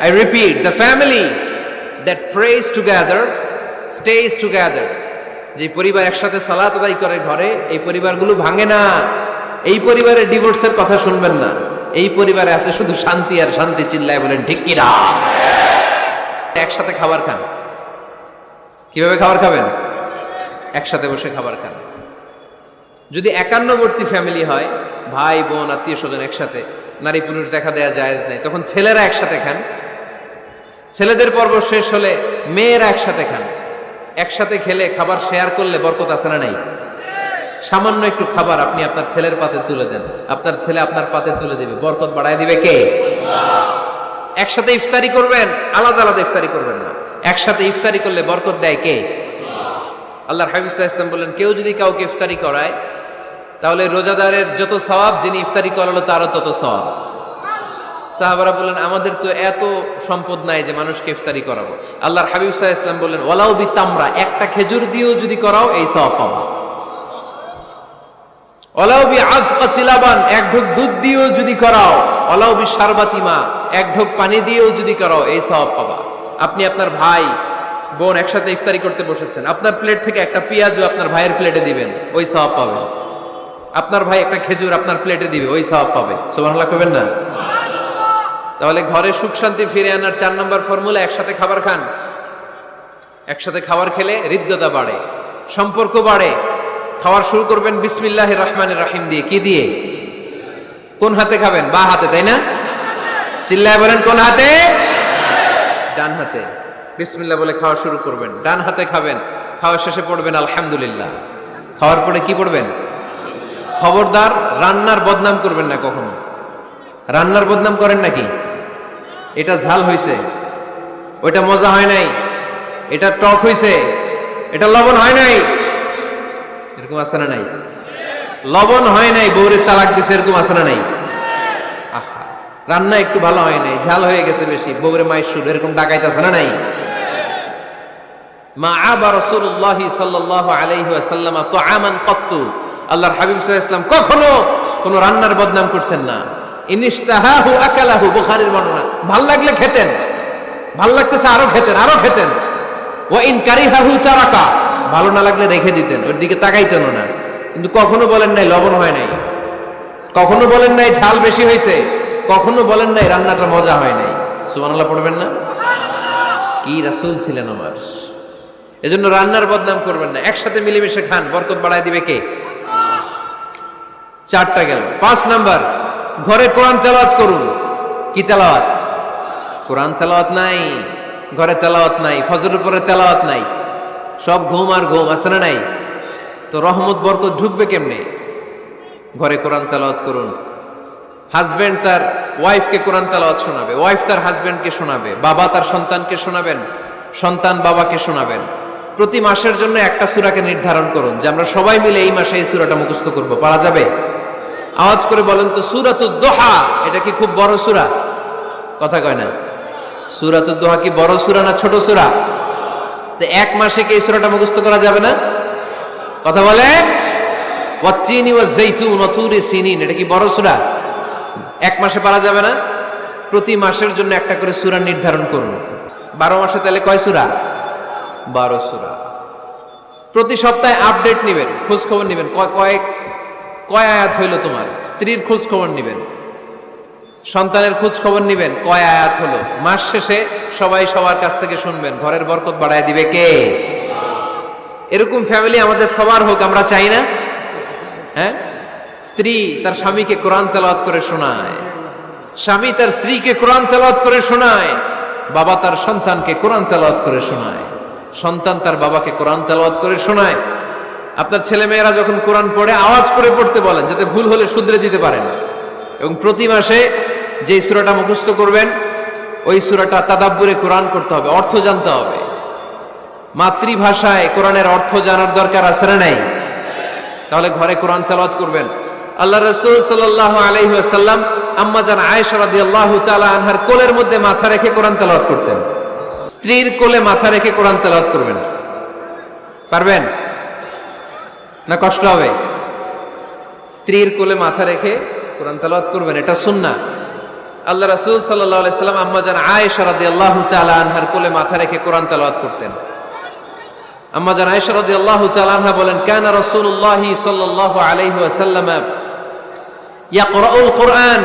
I repeat, the family that prays together stays together. যে পরিবার একসাথে সালাত আদায় করে ঘরে, এই পরিবারগুলো ভাঙে না। এই পরিবারে ডিভোর্সের কথা শুনবেন না, এই পরিবারে আছে শুধু শান্তি আর শান্তি। চিল্লায় বলেন ঠিক কিনা? একসাথে খাবার খান। কিভাবে খাবার খাবেন? একসাথে বসে খাবার খান। যদি একান্নবর্তী ফ্যামিলি হয়, ভাই বোন আত্মীয় স্বজন একসাথে, নারী পুরুষ দেখা দেয়া জায়েজ নেই, তখন ছেলেরা একসাথে খান। ছেলেদের পর্ব শেষ হলে মেয়েরা একসাথে খান। একসাথে খেলে, খাবার শেয়ার করলে বরকত আছে না নাই? সামান্য একটু খাবার আপনি আপনার ছেলের পাতে তুলে দেন, আপনার ছেলে আপনার পাতে তুলে দিবে, বরকত বাড়ায় দিবে কে? একসাথে ইফতারি করবেন, আলাদা আলাদা ইফতারি করবেন না, একসাথে ইফতারি করলে বরকত দেয় কে? আল্লাহর হাবিব সাল্লাল্লাহু আলাইহি ওয়াসাল্লাম বললেন, কেউ যদি কাউকে ইফতারি করায় তাহলে রোজাদারের যত সওয়াব, যিনি ইফতারি করালো তারও তত সওয়াব। সাহাবারা বললেন, আমাদের তো এত সম্পদ নাই যে মানুষকে ইফতারি করাবো। আল্লাহর হাবিব সাল্লাল্লাহু আলাইহি ওয়াসাল্লাম বললেন, ওয়ালাউ বিতামরা, একটা খেজুর দিয়েও যদি করাও এই সওয়াব পাবা। ওয়ালাউ বিআযকাতি লাবান, এক ঢোক দুধ দিয়েও যদি করাও, ওয়ালাউ বিশারবাতি মা, এক ঢোক পানি দিয়েও যদি করাও এই সওয়াব পাবা। আপনি আপনার ভাই বোন একসাথে ইফতারি করতে বসেছেন, আপনার প্লেট থেকে একটা পেঁয়াজও আপনার ভাইয়ের প্লেটে দিবেন, ওই সওয়াব পাবেন। আপনার ভাই একটা খেজুর আপনার প্লেটে দিবে, ওই সওয়াব পাবে। সুবহানাল্লাহ কইবেন না? তাহলে ঘরে সুখ শান্তি ফিরে আনার 4 নম্বর ফর্মুলা, একসাথে খাবার খান। একসাথে খাবার খেলে হৃদ্যতা বাড়ে, সম্পর্ক বাড়ে। খাবার শুরু করবেন বিসমিল্লাহির রহমানির রহিম দিয়ে। কি দিয়ে? কোন হাতে খাবেন? বা হাতে, তাই না? চিল্লায় বলেন কোন হাতে? ডান হাতে। বিসমিল্লাহ বলে খাওয়া শুরু করবেন, ডান হাতে খাবেন। খাওয়া শেষে পড়বেন আলহামদুলিল্লাহ। খাওয়ার পরে কি পড়বেন? খবরদার রান্নার বদনাম করবেন না কখনো। রান্নার বদনাম করেন নাকি? এটা ঝাল হয়েছে, ওইটা মজা হয় নাই, এটা টক হয়েছে, এটা লবণ হয় নাই, এরকম আছে না নাই? লবণ হয় নাই, বউরের তালাক দিছে, এরকম আছে না নাই? আহা, রান্না একটু ভালো হয় নাই, ঝাল হয়ে গেছে বেশি, বউরে মায়ের সুর, এরকম ডাকাইতে আছে না নাই? মা আবা রাসূলুল্লাহ সাল্লাল্লাহু আলাইহি ওয়াসাল্লাম তুআমান ক্বাত্তু, আল্লাহর হাবিব সাল্লাল্লাহু আলাইহি ওয়াসাল্লাম কখনো কোনো রান্নার বদনাম করতেন না। ইনিশতাহাহু আকালাহু, বুখারীর বর্ণনা। ভাল লাগলে খেতেন, ভাল লাগতেছে আরো খেতেন, আরো খেতেন। ওয়া ইন কারিহাহু তারাকা, ভালো না লাগলে রেখে দিতেন, ওর দিকে তাকাইতেনও না। কিন্তু কখনো বলেন নাই লবণ হয় নাই, কখনো বলেন নাই ঝাল বেশি হয়েছে, কখনো বলেন নাই রান্নাটা মজা হয় নাই। সুবহানাল্লাহ পড়বেন না? কি রাসূল ছিলেন আমার। এজন্য রান্নার বদনাম করবেন না, একসাথে মিলেমিশে খান, বরকত বাড়ায় দিবে কে? চারটা গেল। 5 নাম্বার, ঘরে কোরআন তেলাওয়াত করুন। কি তেলাওয়াত? কোরআন তেলাওয়াত নাই, ঘরে তেলাওয়াত নাই, ফজরের পরে তেলাওয়াত নাই, সব ঘুম আর ঘুম, আছে না নাই? তো রহমত বরকত ঢুকবে কেমনে? ঘরে কোরআন তেলাওয়াত করুন। হাজবেন্ড তার ওয়াইফকে কোরআন তেলাওয়াত শোনাবে, ওয়াইফ তার হাজবেন্ডকে শোনাবে, বাবা তার সন্তানকে শোনাবেন, সন্তান বাবাকে শোনাবেন। প্রতি মাসের জন্য একটা সূরাকে নির্ধারণ করুন যে আমরা সবাই মিলে এই মাসে এই সূরাটা মুখস্থ করব। পারা যাবে? আওয়াজ করে বলেন তো, সূরাতুদ দোহা এটা কি খুব বড় সূরা? কথা কয় না। সূরাতুদ দোহা কি বড় সূরা না ছোট সূরা? তো এক মাসে কি এই সূরাটা মুখস্থ করা যাবে না? কথা বলে। ওয়াত-তিনি ওয়াজ-যাইতুন ওয়া তুরি সিনিন, এটা কি বড় সূরা? এক মাসে পারা যাবে না? প্রতি মাসের জন্য একটা করে সূরা নির্ধারণ করুন। 12 মাসে তাহলে কয় সূরা? 12 সূরা। প্রতি সপ্তাহে আপডেট নেবেন, খোঁজ খবর নেবেন, কয় আয়াত হইল তোমার। স্ত্রীর খোঁজ খবর নেবেন, সন্তানের খোঁজ খবর নেবেন, কয় আয়াত হলো। মাস শেষে সবাই সবার কাছ থেকে শুনবেন, ঘরের বরকত বাড়ায় দিবে কে? এরকম ফ্যামিলি আমাদের সবার হোক, আমরা চাই না? হ্যাঁ, স্ত্রী তার স্বামীকে কোরআন তেলাওয়াত করে শোনায়, স্বামী তার স্ত্রীকে কোরআন তেলাওয়াত করে শোনায়, বাবা তার সন্তানকে কোরআন তেলাওয়াত করে শোনায়, সন্তান তার বাবাকে কোরআন তেলাওয়াত করে শোনায়। আপনার ছেলে মেয়েরা যখন কোরআন পড়ে আওয়াজ করে পড়তে বলেন, যাতে ভুল হলে শুধরে দিতে পারেন। এবং প্রতি মাসে যে সূরাটা মুখস্থ করবেন ওই সূরাটা তাদাব্বুরে কোরআন করতে হবে, অর্থ জানতে হবে। মাতৃভাষায় কোরআনের অর্থ জানার দরকার আছে না নাই? তাহলে ঘরে কোরআন তেলাওয়াত করবেন। আল্লাহ রাসূল সাল্লাল্লাহু আলাইহি ওয়াসাল্লাম আম্মা জান আয়েশা রাদিয়াল্লাহু তাআলা আনহার কোলের মধ্যে মাথা রেখে কোরআন তেলাওয়াত করতেন। স্ত্রীর কোলে মাথা রেখে কোরআন তেলাওয়াত করবেন, পারবেন না? কষ্ট হবে? স্ত্রীর কোলে মাথা রেখে কোরআন তেলাওয়াত করবেন, এটা সুন্নাহ। আল্লাহ রাসূল সাল্লাল্লাহু আলাইহি ওয়াসাল্লাম আম্মা জান আয়েশা রাদিয়াল্লাহু তাআলা আনহার কোলে মাথা রেখে কোরআন তেলাওয়াত করতেন। আম্মা জান আয়েশা রাদিয়াল্লাহু তাআলা আনহা বলেন, কানা রাসূলুল্লাহ সাল্লাল্লাহু আলাইহি ওয়াসাল্লাম ইয়াকরাউল কুরআন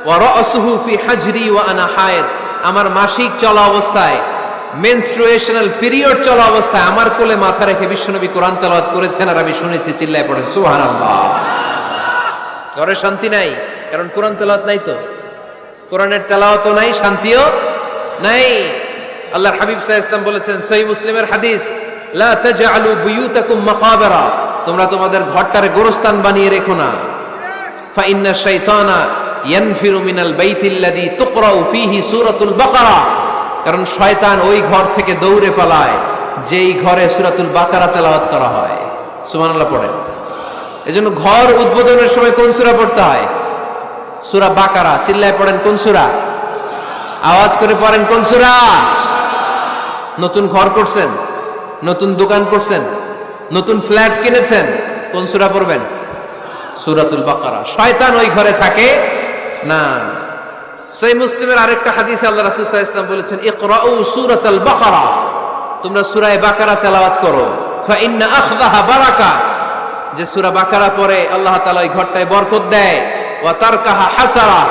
ওয়া রাসুহু ফি হাজরি ওয়া আনা হায়েদ। আমার মাসিক চলা অবস্থায়, মেনস্ট্রুয়েশনাল পিরিয়ড চলা অবস্থায় আমার কোলে মাথা রেখে বিশ্বনবী কোরআন তেলাওয়াত করেছেন, আর আমি শুনেছি। চিল্লায় পড়েন সুবহানাল্লাহ। ঘরে শান্তি নাই, কারণ কোরআন তেলাওয়াত নাই। তো কোরআনের তেলাওয়াতও নাই, শান্তিও নাই। আল্লাহর হাবিব সাল্লাল্লাহু আলাইহি ওয়াসাল্লাম বলেছেন, সহিহ মুসলিমের হাদিস, লা তাজআলু বুয়ুতাকুম মাকাবিরা, তোমরা তোমাদের ঘরটারে গোরস্থান বানিয়ে রেখো না। ফা ইন্না শাইতানা ইয়ানফিরু মিনাল বাইতিল্লাযী তুকরাউ ফীহি সূরাতুল বাকারা, কারণ শয়তান ওই ঘর থেকে দৌড়ে পালায় যেই ঘরে সূরাতুল বাকারা তেলাওয়াত করা হয়। সুবহানাল্লাহ পড়েন। এজন্য ঘর উদ্বোধনের সময় কোন সূরা পড়তে হয়? সূরা বাকারা। চিল্লায় পড়েন কোন সূরা? আওয়াজ করে পড়েন কোন সূরা? নতুন ঘর করছেন, নতুন দোকান করছেন, নতুন ফ্ল্যাট কিনেছেন, কোন সূরা পড়বেন? সূরাতুল বাকারা। শয়তান ওই ঘরে থাকে না। সহিহ মুসলিমের আরেকটা হাদিসে আল্লাহ রাসূল সাল্লাল্লাহু আলাইহি ওয়াসাল্লাম বলেছেন, ইকরাউ সূরাতাল বাকারা, তোমরা সূরা বাকারা তেলাওয়াত করো। ফা ইন্না আখযাহা বারাকা, যে সূরা বাকারা পড়ে আল্লাহ তাআলা ওই ঘরটায় বরকত দেয়। ওয়া তারকাহা হাসারা,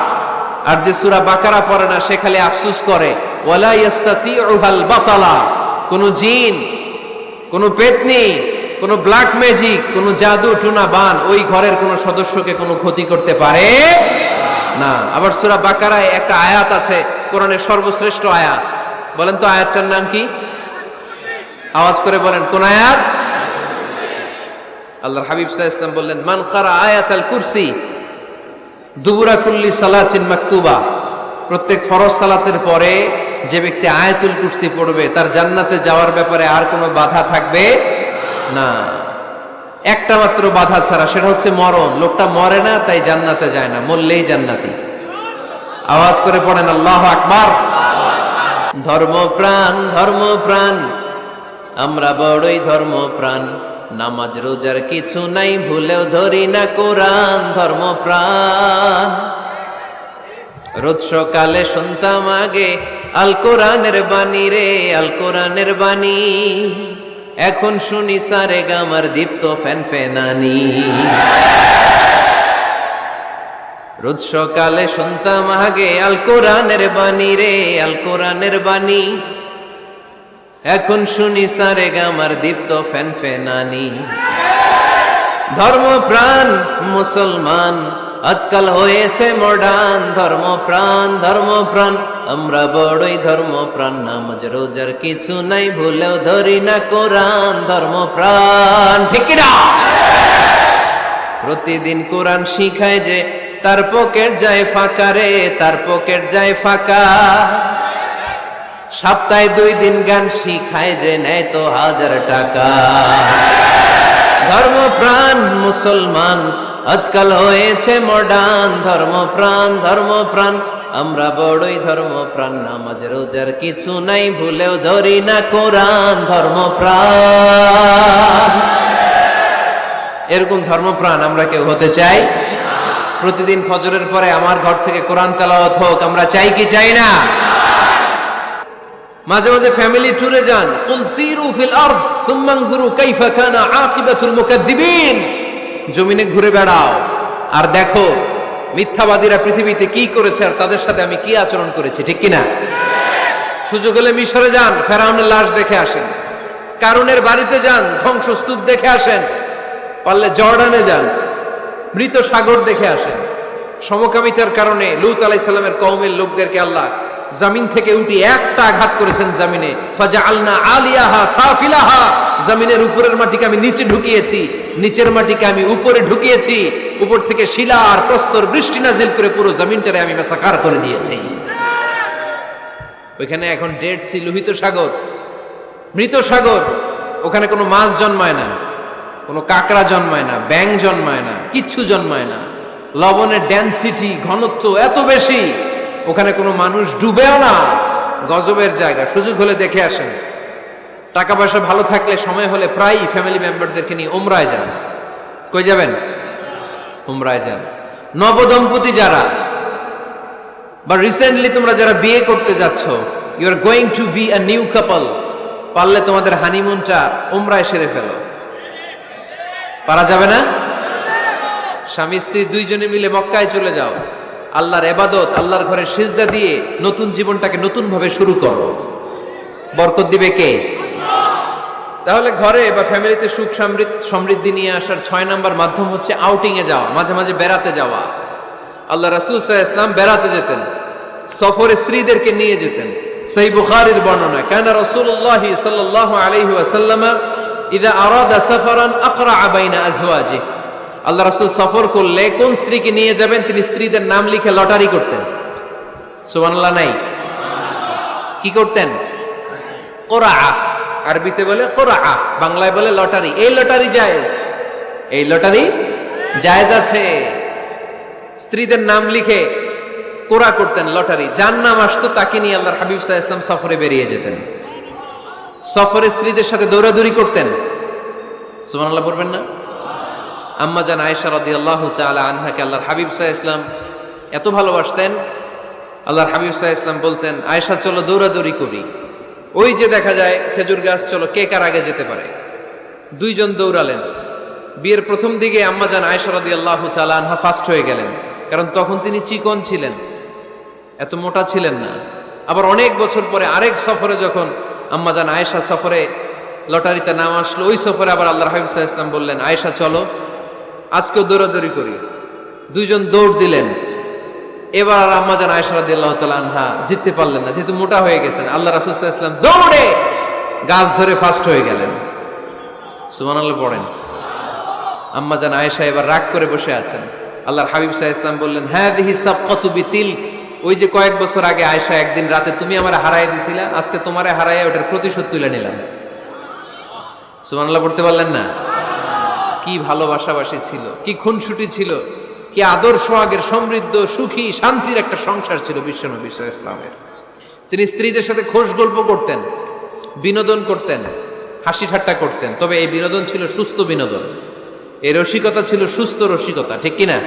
আর যে সূরা বাকারা পড়ে না সে খালি আফসোস করে। ওয়ালা ইস্তাতিউহাল বাতালা, কোন জিন, কোন পেতনি, কোন ব্ল্যাক ম্যাজিক, কোন জাদু টুনা বান ওই ঘরের কোন সদস্যকে কোনো ক্ষতি করতে পারে না। আবার সূরা বাকারায় একটা আয়াত আছে, কোরআনের সর্বশ্রেষ্ঠ আয়াত। বলেন তো আয়াতটার নাম কি? আওয়াজ করে বলেন কোন আয়াত? আল্লাহর হাবিব সাল্লাল্লাহু আলাইহি ওয়াসাল্লাম বললেন, মান কারা আয়াতাল কুরসি, দুবুরা কুল্লি সালাতিন মাকতুবা, প্রত্যেক ফরজ সালাতের পরে যে ব্যক্তি আয়াতুল কুরসি পড়বে তার জান্নাতে যাওয়ার ব্যাপারে আর কোনো বাধা থাকবে না। একটা মাত্র বাধা ছাড়া, সেটা হচ্ছে মরণ। লোকটা মরে না তাই জান্নাতে যায় না, মরলেই জান্নাতি। আওয়াজ করে পড়েন আল্লাহু আকবার। ধর্মপ্রাণ ধর্মপ্রাণ, আমরা বড়ই ধর্মপ্রাণ, নামাজ রোজার কিছু নাই, ভুলেও ধরি না কোরআন। ধর্মপ্রাণ, রোজ সকালে শুনতাম আগে আল কোরআনের বাণী রে, আল কোরআনের বাণী, এখন শুনি সারে গামার দীপ্ত ফ্যান ফেনানি। রোজ সকালে শুনতাম আগে আল কোরআনের বাণী রে, আল কোরআনের বাণী, এখন শুনি সারে গামার দীপ্ত ফ্যান ফেনানি। ধর্মপ্রাণ মুসলমান আজকাল হয়েছে মডার্ন। ধর্মপ্রাণ ধর্মপ্রাণ, আমরা বড়ই ধর্মপ্রাণ, নামাজ রোজার কিছু নাই, ভুলেও ধরি না কোরআন। ধর্মপ্রাণ, ঠিক কি না? প্রতিদিন কোরআন শিখায় যে তার পকেট যায় ফাঁকা রে, তার পকেট যায় ফাঁকা। সপ্তাহে 2 দিন গান শিখায় যে নেয় তো 1000 টাকা। ধর্মপ্রাণ মুসলমান আজকাল হয়েছে মডার্ন। ধর্মপ্রাণ ধর্মপ্রাণ, আমরা বড়ই ধর্মপ্রাণ, নামাজ রোজার কিছু নাই, ভুলেও ধরি না কোরআন। ধর্মপ্রাণ, এরকম ধর্মপ্রাণ আমরা কেউ হতে চাই? প্রতিদিন ফজরের পরে আমার ঘর থেকে কোরআন তেলাওয়াত হোক, আমরা চাই কি চাই না? মাঝে মাঝে ফ্যামিলি ট্যুরে যান। কুল সিরু ফিল আরদ সুম্মা আনজুরু কাইফা কানা আকিবাতুল মুকাজ্জিবিন, জমিনে ঘুরে বেড়াও আর দেখো মিথ্যাবাদীরা পৃথিবীতে কি করেছে আর তাদের সাথে আমি কি আচরণ করেছি, ঠিক কি না? সুযোগ হলে মিশরে যান, ফেরাউনের লাশ দেখে আসেন। কারুনের বাড়িতে যান, ধ্বংসস্তূপ দেখে আসেন। পারলে জর্ডানে যান, মৃত সাগর দেখে আসেন। সমকামিতার কারণে লূত আলাইহিস সালামের কওমের লোকদেরকে আল্লাহ জমিন থেকে উঠে একটা আঘাত করেছেন জমিনে। ফাজআলনা আলিয়াহা সাফিলাহা, জমিনের উপরের মাটিকে আমি নিচে ঢুকিয়েছি, নিচের মাটিকে আমি উপরে ঢুকিয়েছি। উপর থেকে শিলা আর প্রস্তর বৃষ্টি নাজিল করে পুরো জমিনটারে আমি মাসাকার করে দিয়েছি। ওইখানে এখন ডেড সি, লোহিত সাগর, মৃত সাগর। ওখানে কোনো মাছ জন্মায় না, কোনো কাঁকড়া জন্মায় না, ব্যাঙ জন্মায় না, কিচ্ছু জন্মায় না। লবণের ডেনসিটি, ঘনত্ব এত বেশি, ওখানে কোনো মানুষ ডুবেও না। গজবের জায়গা, সুযোগ হলে দেখে আসেন। টাকা পয়সা ভালো থাকলে সময় হলে প্রায় ফ্যামিলি মেম্বারদেরকে নিয়ে উমরায় যান। কই যাবেন? উমরায় যান। নবদম্পতি যারা বা রিসেন্টলি তোমরা যারা বিয়ে করতে যাচ্ছ, you are going to be a new couple, পারলে তোমাদের হানিমুনটা উমরায় সেরে ফেলো। পারা যাবে না? স্বামী স্ত্রী দুইজনে মিলে মক্কায় চলে যাও, আল্লাহর ইবাদত, আল্লাহর ঘরে সিজদা দিয়ে নতুন জীবনটাকে নতুন ভাবে শুরু করো। বরকত দিবে কে? তাহলে ঘরে বা ফ্যামিলিতে সুখ সমৃদ্ধি নিয়ে আসার 6 নাম্বার মাধ্যম হচ্ছে আউটিং এ যাওয়া, মাঝে মাঝে বেড়াতে যাওয়া। আল্লাহ রাসূল সাল্লাল্লাহু আলাইহি ওয়াসাল্লাম বেড়াতে যেতেন, সফরে স্ত্রীদেরকে নিয়ে যেতেন। সহিহ বুখারীর বর্ণনা, কানা রাসূলুল্লাহ সাল্লাল্লাহু আলাইহি ওয়াসাল্লাম ইযা আরাদা সাফারান আকরা বাইনা আজওয়াজি, আল্লাহ রাসূল সফর করলে কোন স্ত্রীকে নিয়ে যাবেন তিনি স্ত্রীদের নাম লিখে লটারি করতেন। সুবহানাল্লাহ নাই? কি করতেন? কোরআ, আরবিতে বলে কোরআ, বাংলায় বলে লটারি। এই লটারি জায়েজ, এই লটারি জায়েজ আছে। স্ত্রীদের নাম লিখে কোরআ করতেন, লটারি। যার নাম আসতো তাকে নিয়ে আল্লাহর হাবিব সাল্লাল্লাহু আলাইহি ওয়াসাল্লাম সফরে বেরিয়ে যেতেন। সফরে স্ত্রীদের সাথে দৌড়াদৌড়ি করতেন। সুবহানাল্লাহ বলবেন না? আম্মা জান আয়েশা রাদিয়াল্লাহু তাআলা আনহাকে আল্লাহর হাবিব সাল্লাল্লাহু আলাইহি ওয়াসাল্লাম এত ভালোবাসতেন, আল্লাহর হাবিব সাল্লাল্লাহু আলাইহি ওয়াসাল্লাম বলতেন, আয়েশা চলো দৌড়াদৌড়ি করি। ওই যে দেখা যায় খেজুর গাছ, চলো কে কার আগে যেতে পারে। দুইজন দৌড়ালেন। বিয়ের প্রথম দিকে আম্মা জান আয়েশা রাদিয়াল্লাহু তাআলা আনহা ফার্স্ট হয়ে গেলেন, কারণ তখন তিনি চিকন ছিলেন, এত মোটা ছিলেন না। আবার অনেক বছর পরে আরেক সফরে যখন আম্মা জান আয়েশা সফরে লটারিতে নাম আসলো, ওই সফরে আবার আল্লাহর হাবিব সাল্লাল্লাহু আলাইহি ওয়াসাল্লাম বললেন, আয়েশা চলো আজকেও দৌড়াদৌড়ি করি। দুইজন দৌড় দিলেন। এবার আর আম্মা জান আয়েশা রাদিয়াল্লাহু তাআলা আনহা জিততে পারলেন না, যেহেতু মোটা হয়ে গেছেন। আল্লাহ রাসূল সাল্লাল্লাহু আলাইহি ওয়াসাল্লাম দৌড়ে গাছ ধরে ফার্স্ট হয়ে গেলেন। সুবহানাল্লাহ পড়েন। আম্মা জান আয়েশা এবার রাগ করে বসে আছেন। আল্লাহর হাবিব সাল্লাল্লাহু আলাইহি ওয়াসাল্লাম বললেন, হাযিহি সাবকাতু বিতিলক, ওই যে কয়েক বছর আগে আয়েশা একদিন রাতে তুমি আমারে হারায় দিছিলা, আজকে তোমারে হারাইয়া ওটার প্রতিশোধ তুলে নিলাম। সুবহানাল্লাহ পড়তে পারলেন না? কি ভালোবাসাবাসী ছিল, কি খুনসুটি ছিল, কি আদর্শ আগের সমৃদ্ধ সুখী শান্তির একটা সংসার ছিল বিশ্বনবী সাল্লাল্লাহু আলাইহি ওয়াসাল্লামের। তিনি স্ত্রীদের সাথে খোশ গল্প করতেন, বিনোদন করতেন, হাসি ঠাট্টা করতেন, তবে এই বিনোদন ছিল সুস্থ বিনোদন, এই রসিকতা ছিল সুস্থ রসিকতা, ঠিক কিনা?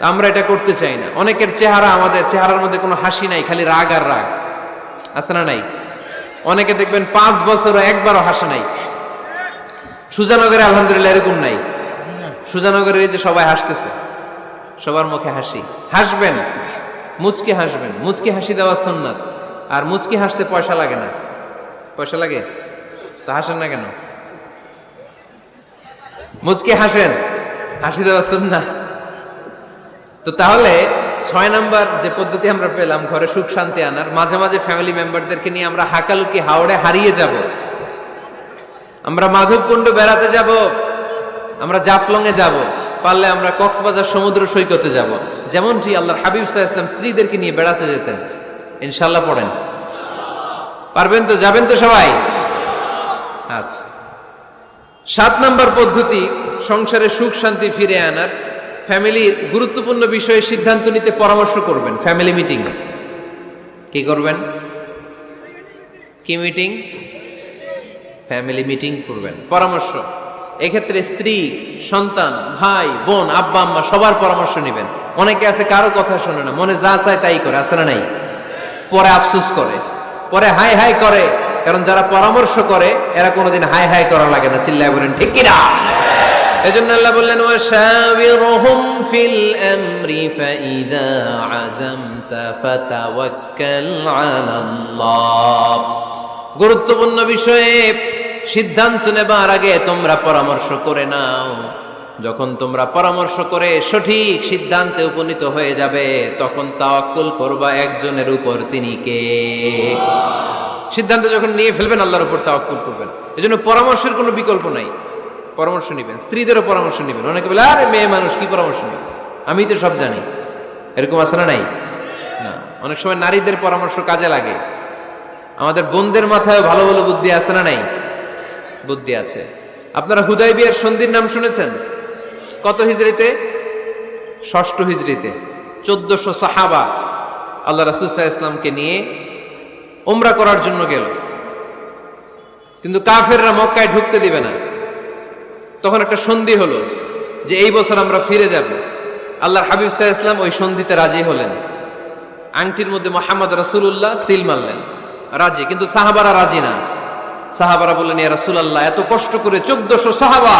আমরা এটা করতে চাই না। অনেকের চেহারা, আমাদের চেহারার মধ্যে কোনো হাসি নাই, খালি রাগ আর রাগ, আছে না নাই? অনেকে দেখবেন 5 বছরও একবারও হাসে নাই। সুজানগরে আলহামদুলিল্লাহ এরকম নাই। সুজানগরের এই যে সবাই হাসতেছে, সবার মুখে হাসি, হাসবেন, মুচকি হাসবেন, মুচকি হাসি দেওয়া সুন্নাত। আর মুচকি হাসতে পয়সা লাগে না। পয়সা লাগে তো হাসেন না কেন? মুচকি হাসেন, হাসি দেওয়া সুন্নাত। তো তাহলে 6 নাম্বার যে পদ্ধতি আমরা পেলাম ঘরে সুখ শান্তি আনার, মাঝে মাঝে ফ্যামিলি মেম্বারদেরকে নিয়ে আমরা হাকালুকি হাওড়ে হারিয়ে যাব, আমরা মাধবকুণ্ড বেড়াতে যাব, আমরা জাফলং এ যাব, পারলে আমরা কক্সবাজার সমুদ্র সৈকতে যাব, যেমনটি আল্লাহর হাবিব সাল্লাল্লাহু আলাইহি ওয়াসাল্লাম স্ত্রীদেরকে নিয়ে বেড়াতে যেতেন। ইনশাআল্লাহ পড়েন, পারবেন তো? যাবেন তো সবাই? আচ্ছা, 7 নাম্বার পদ্ধতি সংসারে সুখ শান্তি ফিরে আনার, ফ্যামিলির গুরুত্বপূর্ণ বিষয়ে সিদ্ধান্ত নিতে পরামর্শ করবেন। ফ্যামিলি মিটিং কি করবেন? কি মিটিং? ফ্যামিলি মিটিং করবেন, পরামর্শ। এক্ষেত্রে স্ত্রী, সন্তান, ভাই, বোন, আব্বা আম্মা সবার পরামর্শ নেবেন। অনেকে আছে কারো কথা শোনে না, মনে যা চায় তাই করে, আছে না নাই? পরে আফসোস করে, পরে হাই হাই করে, কারণ যারা পরামর্শ করে এরা কোনোদিন হাই হাই করা লাগে না। চিল্লায় বলেন ঠিক কিনা? এজন্য আল্লাহ বললেন, ওয়াশাবিরহুম ফিল আমরি ফাইযা আযামতা ফাতাওয়াক্কাল আলাল্লাহ। গুরুত্বপূর্ণ বিষয়ে সিদ্ধান্ত নেবার আগে তোমরা পরামর্শ করে নাও। যখন তোমরা পরামর্শ করে সঠিক সিদ্ধান্তে উপনীত হয়ে যাবে, তখন তাওয়াক্কুল করবা একজনের উপর, তিনি কে? সিদ্ধান্ত যখন নিয়ে ফেলবেন আল্লাহর উপর তাওয়াক্কুল করবেন। এজন্য পরামর্শের কোনো বিকল্প নাই, পরামর্শ নেবেন, স্ত্রীদেরও পরামর্শ নেবেন। অনেকে বলে, আরে মেয়ে মানুষ কি পরামর্শ নেবে, আমি তো সব জানি, এরকম আছে না নাই? না, অনেক সময় নারীদের পরামর্শ কাজে লাগে। আমাদের বোনদের মাথায় ভালো ভালো বুদ্ধি আছে না নাই? বুদ্ধি আছে। আপনারা হুদাইবিয়ার সন্ধির নাম শুনেছেন? কত হিজরিতে? 6ষ্ঠ হিজরিতে 1400 সাহাবা আল্লাহ রাসূল সাল্লাল্লাহু আলাইহি ওয়াসাল্লামকে নিয়ে উমরা করার জন্য গেল, কিন্তু কাফেররা মক্কায় ঢুকতে দিবে না। তখন একটা সন্ধি হলো যে এই বছর আমরা ফিরে যাব। আল্লাহর হাবিব সাল্লাল্লাহু আলাইহি ওয়াসাল্লাম ওই সন্ধিতে রাজি হলেন। আংটির মধ্যে মুহাম্মদ রাসূলুল্লাহ সিল মারলেন, রাজি। কিন্তু সাহাবারা রাজি না। সাহাবারা বললেন, ইয়া রাসূলুল্লাহ, এত কষ্ট করে 1400 সাহাবা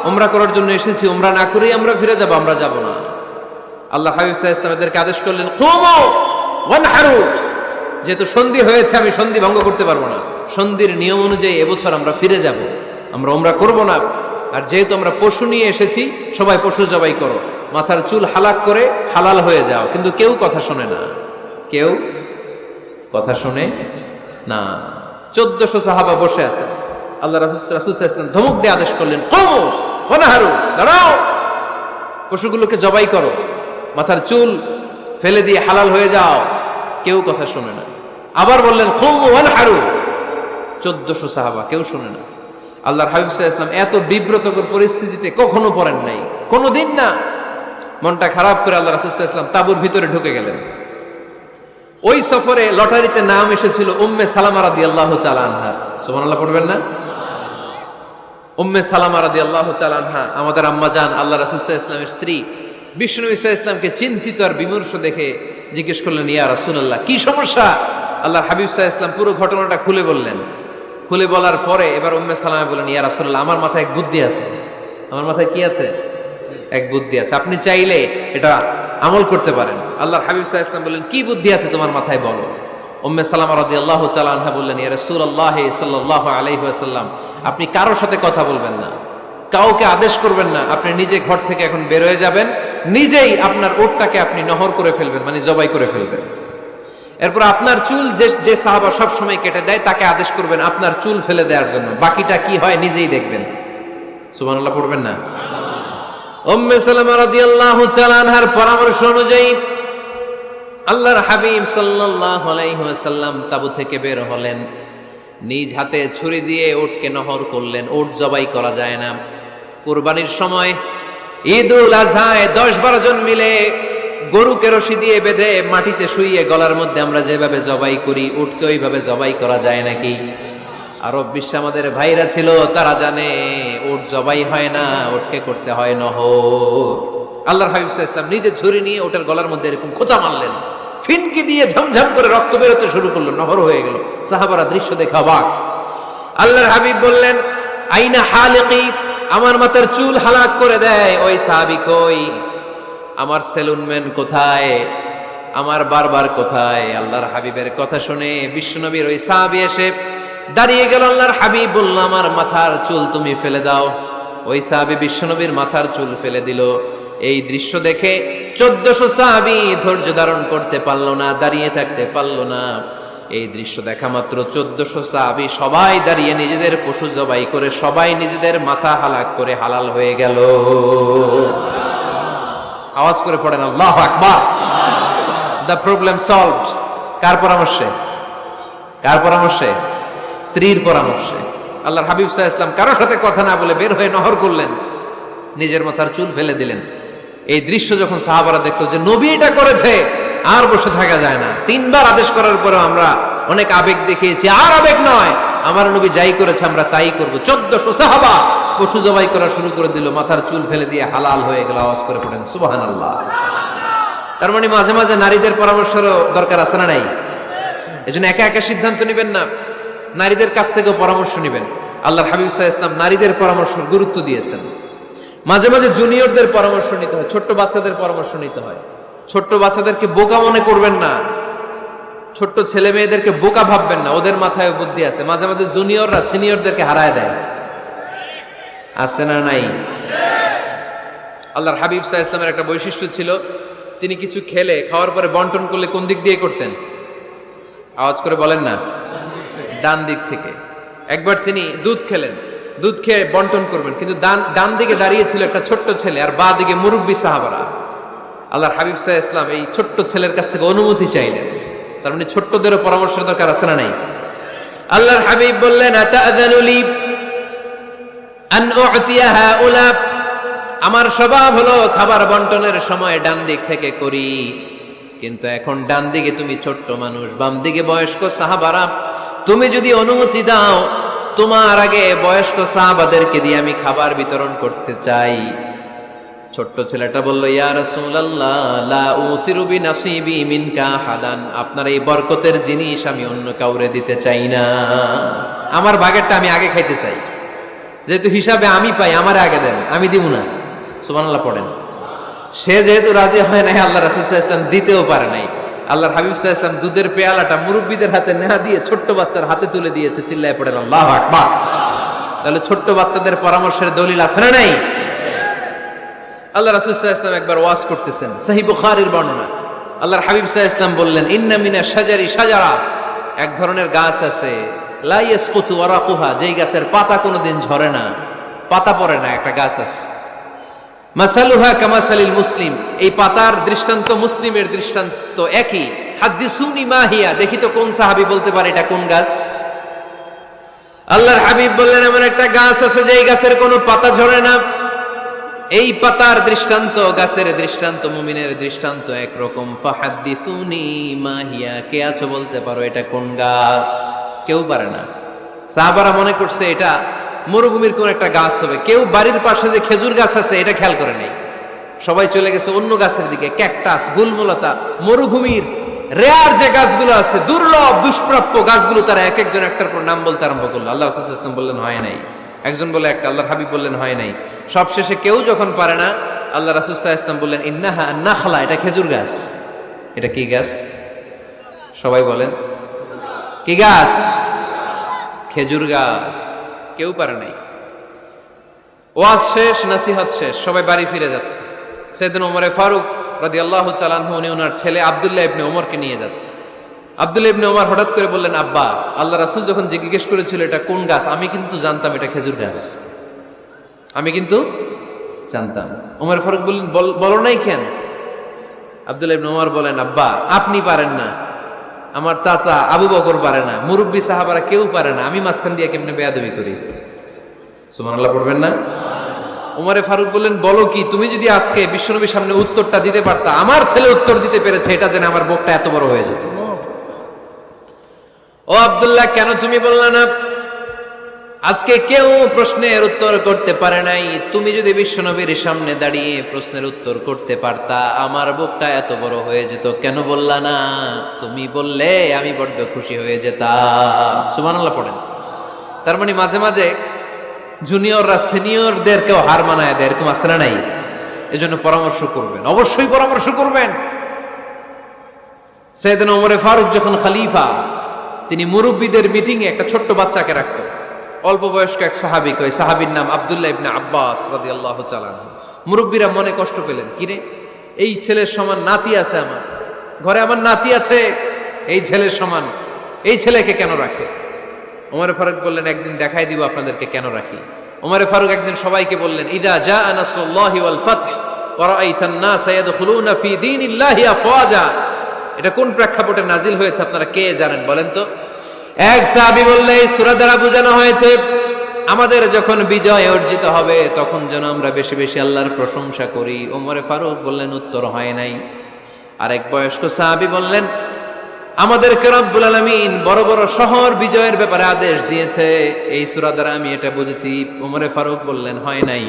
উমরা করার জন্য এসেছি, উমরা না করেই আমরা ফিরে যাব, আমরা যাব না। আল্লাহ হাবিব সাল্লাল্লাহু আলাইহি ওয়াসাল্লাম এদেরকে আদেশ করলেন, কুমু ওয়ানহারু, যেহেতু সন্ধি হয়েছে আমি সন্ধি ভঙ্গ করতে পারবো না, সন্ধির নিয়ম অনুযায়ী এবছর আমরা ফিরে যাব, আমরা উমরা করব না। আর যেহেতু আমরা পশু নিয়ে এসেছি, সবাই পশু জবাই করো, মাথার চুল হালাক করে হালাল হয়ে যাও। কিন্তু কেউ কথা শোনে না, কেউ কথা শোনে না। 1400 সাহাবা বসে আছে। আল্লাহ রাসূল সাল্লাল্লাহু আলাইহি ওয়াসাল্লাম ধমক দিয়ে আদেশ করলেন, কুমু ওয়ানহারু, দাঁড়াও, পশুগুলোকে জবাই করো, মাথার চুল ফেলে দিয়ে হালাল হয়ে যাও। কেউ কথা শোনে না। আবার বললেন, কুমু ওয়ানহারু, 1400 সাহাবা, কেউ শোনে না। আল্লাহর হাবিব সাল্লাল্লাহু আলাইহি ওয়াসাল্লাম এত বিব্রতকর পরিস্থিতিতে কখনো পড়েন নাই, কোনোদিন না। মনটা খারাপ করে আল্লাহ রাসূল সাল্লাল্লাহু আলাইহি ওয়াসাল্লাম তাঁবুর ভিতরে ঢুকে গেলেন। ওই সফরে লটারিতে নাম এসেছিল উম্মে সালামা রাদিয়াল্লাহু তাআলা আনহা। সুবহানাল্লাহ পড়বেন না? উম্মে সালামা রাদিয়াল্লাহু তাআলা আনহা আমাদের আম্মা জান, আল্লাহ রাসূল সাল্লাল্লাহু আলাইহি ওয়াসাল্লামের স্ত্রী। বিষ্ণু ঈসা ইসলামকে চিন্তিত আর বিমর্ষ দেখে জিজ্ঞেস করলেন, ইয়া রাসূলুল্লাহ, কি সমস্যা? আল্লাহর হাবিব সাল্লাল্লাহু আলাইহি ওয়াসাল্লাম পুরো ঘটনাটা খুলে বললেন। খুলে বলার পরে এবার উম্মে সালামা বললেন, ইয়া রাসূলুল্লাহ, আমার মাথায় এক বুদ্ধি আছে। আমার মাথায় কি আছে? এক বুদ্ধি আছে, আপনি চাইলে এটা আমল করতে পারেন। আল্লাহর হাবিব সাল্লাল্লাহু আলাইহি ওয়াসাল্লাম বললেন, কি বুদ্ধি আছে তোমার মাথায়, বলো। উম্মে সালামা রাদিয়াল্লাহু তাআলা আনহা বললেন, ইয়া রাসূলুল্লাহ সাল্লাল্লাহু আলাইহি ওয়াসাল্লাম, আপনি কারোর সাথে কথা বলবেন না, কাউকে আদেশ করবেন না, আপনি নিজে ঘর থেকে এখন বের হয়ে যাবেন, নিজেই আপনার ওটটাকে আপনি নহর করে ফেলবেন, মানে জবাই করে ফেলবেন। এরপর আপনার চুল যে সাহাবা সব সময় কেটে দেয় তাকে আদেশ করবেন আপনার চুল ফেলে দেওয়ার জন্য, বাকিটা কি হয় নিজেই দেখবেন। সুবহানাল্লাহ পড়বেন না? উম্মে সালামা রাদিয়াল্লাহু তাআলা আনহার পরামর্শ অনুযায়ী আল্লাহর হাবিব সাল্লাল্লাহু আলাইহি ওয়াসাল্লাম তাবু থেকে বের হলেন, নিজ হাতে ছুরি দিয়ে উটকে নহর করলেন। উট জবাই করা যায় না। কুরবানির সময় ঈদুল আজহায় 10-12 জন মিলে গরুকে রশি দিয়ে বেঁধে মাটিতে শুইয়ে গলার মধ্যে আমরা যেভাবে জবাই করি, উটকে ওইভাবে জবাই করা যায় নাকি? আরব বিশ্বে আমাদের ভাইরা ছিল, তারা জানে উট জবাই হয় না, উটকে করতে হয় নহর। আল্লাহর হাবিব সাল্লাল্লাহু আলাইহি ওয়াসাল্লাম নিজে ছুরি নিয়ে ওটার গলার মধ্যে এরকম খোঁচা মারলেন, ফিনকি দিয়ে ঝমঝম করে রক্ত বেরোতে শুরু করলো, নহর হয়ে গেল। সাহাবারা দৃশ্য দেখে অবাক। আল্লাহর হাবিব বললেন, আইনা হালিকি, আমার মাথার চুল হালাক করে দেয় ওই সাহাবী কই? আমার সেলুনম্যান কোথায়? আমার বারবার কোথায়? আল্লাহর হাবিবের কথা শুনে বিশ্বনবীর ওই সাহাবী এসে দাঁড়িয়ে গেল। আল্লাহর হাবিব বলল, আমার মাথার চুল তুমি ফেলে দাও। ওই সাহাবী বিশ্বনবীর মাথার চুল ফেলে দিল। এই দৃশ্য দেখে 1400 সাহাবী ধৈর্য ধারণ করতে পারলো না, দাঁড়িয়ে থাকতে পারলো না। এই দৃশ্য দেখা মাত্র 1400 সাহাবী সবাই দাঁড়িয়ে নিজেদের পশু জবাই করে সবাই নিজেদের মাথা হালাক করে হালাল হয়ে গেল। আওয়াজ করে পড়েন আল্লাহু আকবার। The problem solved. কার পরামর্শে? কার পরামর্শে? স্ত্রীর পরামর্শে। আল্লাহর হাবিব সাল্লাল্লাহু আলাইহি ওয়াসাল্লাম কারোর সাথে কথা না বলে বের হয়ে নহর করলেন, নিজের মাথার চুল ফেলে দিলেন। এই দৃশ্য যখন সাহাবারা দেখলো যে নবী এটা করেছে, আর বসে থাকা যায় না। 3বার আদেশ করার পরেও আমরা অনেক আবেগ দেখিয়েছি, আর আবেগ নয়, আমার নবী যাই করেছে আমরা তাই করব। 1400 সাহাবা পশু জবাই করা শুরু করে দিল, মাথার চুল ফেলে দিয়ে হালাল হয়ে গেল। আওয়াজ করে পড়েন সুবহানাল্লাহ। তার মানে মাঝে মাঝে নারীদের পরামর্শেরও দরকার আছে না নাই? এজন্য একা একা সিদ্ধান্ত নেবেন না, নারীদের কাছ থেকেও পরামর্শ নেবেন। আল্লাহর হাবিব সাল্লাল্লাহু আলাইহি ওয়াসাল্লাম নারীদের পরামর্শের গুরুত্ব দিয়েছেন। মাঝে মাঝে জুনিয়রদের পরামর্শ নিতে হয়, ছোট্ট বাচ্চাদের পরামর্শ নিতে হয়। ছোট্ট বাচ্চাদেরকে বোকা মনে করবেন না, ছোট্ট ছেলে মেয়েদেরকে বোকা ভাববেন না, ওদের মাথায় বুদ্ধি আছে। মাঝে মাঝে জুনিয়ররা সিনিয়রদেরকে হারায় দেয়, আছে না নাই? আল্লাহর হাবিব সাল্লাল্লাহু আলাইহি ওয়াসাল্লামের একটা বৈশিষ্ট্য ছিল, তিনি কিছু খেলে খাওয়ার পরে বন্টন করলে কোন দিক দিয়ে করতেন? আওয়াজ করে বলেন না, ডান দিক থেকে। একবার তিনি দুধ খেলেন, দুধ খেয়ে বন্টন করবেন, কিন্তু ডান দিকে দাঁড়িয়ে ছিল একটা ছোট্ট ছেলে আর বাঁ দিকে মুরব্বী সাহাবারা। আল্লাহর হাবিব সাল্লাল্লাহু আলাইহি ওয়াসাল্লাম এই ছোট্ট ছেলের কাছ থেকে অনুমতি চাইলেন। তার মানে ছোট্টদেরও পরামর্শের দরকার আছে না নাই? আল্লাহর হাবিব বললেন, আতাযানু লি আন উ'তিয়া হাউলা, আমার স্বভাব হলো খাবার বন্টনের সময় ডান দিক থেকে করি, কিন্তু এখন ডান দিকে তুমি ছোট্ট মানুষ, বাম দিকে বয়স্ক সাহাবারা, তুমি যদি অনুমতি দাও তোমার আগে বয়স্ক সাহাবাদেরকে দিয়ে আমি খাবার বিতরণ করতে চাই। ছোট্ট ছেলেটা বলল, ইয়া রাসূলুল্লাহ লা উসিরু বিনাসিবি মিনকা হাদান, আপনার এই বরকতের জিনিস আমি অন্য কাউরে দিতে চাই না, আমার ভাগেরটা আমি আগে খাইতে চাই। যেহেতু হিসাবে আমি পাই, আমারে আগে দেন, আমি দিব না। সুবহানাল্লাহ পড়েন। সে যেহেতু রাজি হয় নাই, আল্লাহ রাসূল সাল্লাল্লাহু আলাইহি ওয়াসাল্লাম দিতেও পারে নাই। আল্লাহর হাবিব সাল্লাল্লাহু আলাইহি ওয়াসাল্লাম দুধের পেয়ালাটা মুরব্বিদের হাতে না দিয়ে ছোট্ট বাচ্চার হাতে তুলে দিয়েছে। চিল্লায় পড়েন আল্লাহু আকবার। তাহলে ছোট্ট বাচ্চাদের পরামর্শের দলিল আছে না নাই? আল্লাহ রাসূল সাল্লাল্লাহু আলাইহি ওয়াসাল্লাম একবার ওয়াজ করতেছেন, সহিহ বুখারীর বর্ণনা। আল্লাহর হাবিব সাল্লাল্লাহু আলাইহি ওয়াসাল্লাম বললেন, ইন্না মিনাশ শাজারি শাজারা, এক ধরনের গাছ আছে, লা ইয়াসকুতু ওয়ারাকুহা, যেই গাছের পাতা কোনোদিন ঝরে না, পাতা পড়ে না, একটা গাছ আছে। মাসালুহা কামাসালিল মুসলিম, এই পাতার দৃষ্টান্ত মুসলিমের দৃষ্টান্ত একই। হাদিসুনি মাহিয়া, দেখি তো কোন সাহাবী বলতে পারে এটা কোন গাছ? আল্লাহর হাবিব বললেন, এমন একটা গাছ আছে যেই গাছের কোনো পাতা ঝরে না। এই পাতার দৃষ্টান্ত, গাছের দৃষ্টান্ত, মুমিনের দৃষ্টান্ত একরকম। ফাহাদিসুনি মাহিয়া, কে আছো বলতে পারো এটা কোন গাছ? কেউ পারে না। সাহাবারা মনে করছে এটা মরুভূমির কোন একটা গাছ হবে। কেউ বাড়ির পাশে যে খেজুর গাছ আছে এটা খেয়াল করে নাই, সবাই চলে গেছে অন্য গাছের দিকে। ক্যাকটাস, গুলমলতা, মরুভূমির রেয়ার যে গাছগুলো আছে, দুর্লভ দুষ্প্রাপ্য গাছগুলো, তারা এক একজন একটার পর নাম বলতে আরম্ভ করলো। আল্লাহ রাসূল সাল্লাল্লাহু আলাইহি ওয়াসাল্লাম বললেন হয় নাই, একজন বলে একটা, আল্লাহর হাবিব বললেন হয় নাই। সবশেষে কেউ যখন পারে না, আল্লাহ রাসূল সাল্লাল্লাহু আলাইহি ওয়াসাল্লাম বললেন, ইন্নাহা নাখলা, এটা খেজুর গাছ। এটা কি গাছ? সবাই বলেন, কি গাছ? খেজুর গাছ। কেউ পারে নাই। ওয়াজ শেষ, নসিহত শেষ, সবাই বাড়ি ফিরে যাচ্ছে। সাইয়েদনা ওমর ফারুক রাদিয়াল্লাহু তাআলা আনহু উনি ওনার ছেলে আব্দুল্লাহ ইবনে ওমরকে নিয়ে যাচ্ছে। আব্দুল্লাহ ইবনে ওমর হঠাৎ করে বললেন, আব্বা, আল্লাহ রাসূল যখন জিজ্ঞেস করেছিল এটা কোন গাছ, আমি কিন্তু জানতাম এটা খেজুর গাছ। আমি কিন্তু জানতাম। ওমর ফারুক বললেন, বলো নাই কেন? আব্দুল্লাহ ইবনে ওমর বলেন, আব্বা আপনি পারেন না, আমার চাচা আবু বকর পারে না, মুরব্বী সাহাবারা কেউ পারে না, আমি মাঝখান দিয়ে কেমনে বেয়াদবি করি? সুবহানাল্লাহ পড়বেন না? ওমরে ফারুক বললেন, বলো কি? তুমি যদি আজকে বিশ্বনবীর সামনে উত্তরটা দিতে পারতা, আমার ছেলে উত্তর দিতে পেরেছে, এটা জেনে আমার বুকটা এত বড় হয়ে যেত। ও আব্দুল্লাহ, কেন তুমি বললা না? আজকে কেউ প্রশ্নের উত্তর করতে পারে নাই, তুমি যদি বিশ্বনবীর সামনে দাঁড়িয়ে প্রশ্নের উত্তর করতে পারতা, আমার বুকটা এত বড় হয়ে যেত। কেন বললা না? তুমি বললে আমি বড্ড খুশি হয়ে যেতাম। সুবহানাল্লাহ পড়েন। তার মানে মাঝে মাঝে জুনিয়ররা সিনিয়রদেরকেও হার মানায় দেয়, এরকম আছে না নাই? এজন্য পরামর্শ করবেন, অবশ্যই পরামর্শ করবেন। সাইয়েদনা ওমর ফারুক যখন খলিফা, তিনি মুরব্বীদের মিটিংয়ে একটা ছোট্ট বাচ্চাকে রাখতো, অল্প বয়স্ক এক সাহাবী, ওই সাহাবীর নাম আব্দুল্লাহ ইবনে আব্বাস রাদিয়াল্লাহু তাআলা। মুরব্বীরা মনে কষ্ট পেলেন, কিরে এই ছেলের সমান নাতি আছে আমার ঘরে, আমার নাতি আছে এই ছেলের সমান, এই ছেলেকে কেন রাখে? ওমর ফারুক বললেন, একদিন দেখাই দিব আপনাদেরকে কেন রাখি। ওমর ফারুক একদিন সবাইকে বললেন, ইদা জাআ নাসরুল্লাহি ওয়াল ফাতহ ওয়া রাআইতান নাসা ইয়াদখুলুনা ফি দীনিল্লাহি আফওয়াজা। এটা কোন প্রেক্ষাপটে নাজিল হয়েছে আপনারা কে জানেন বলেন তো? এক সাহাবী বললেন, এই সূরা দ্বারা বোঝানো হয়েছে আমাদের যখন বিজয় অর্জিত হবে তখন যেন আমরা বেশি বেশি আল্লাহর প্রশংসা করি। ওমর ফারুক বললেন, উত্তর হয় নাই। আরেক বয়স্ক সাহাবী বললেন, আমাদেরকে রব্বুল আলামিন বড় বড় শহর বিজয়ের ব্যাপারে আদেশ দিয়েছে, এই সূরা দ্বারা আমি এটা বুঝেছি। ওমর ফারুক বললেন, হয় নাই।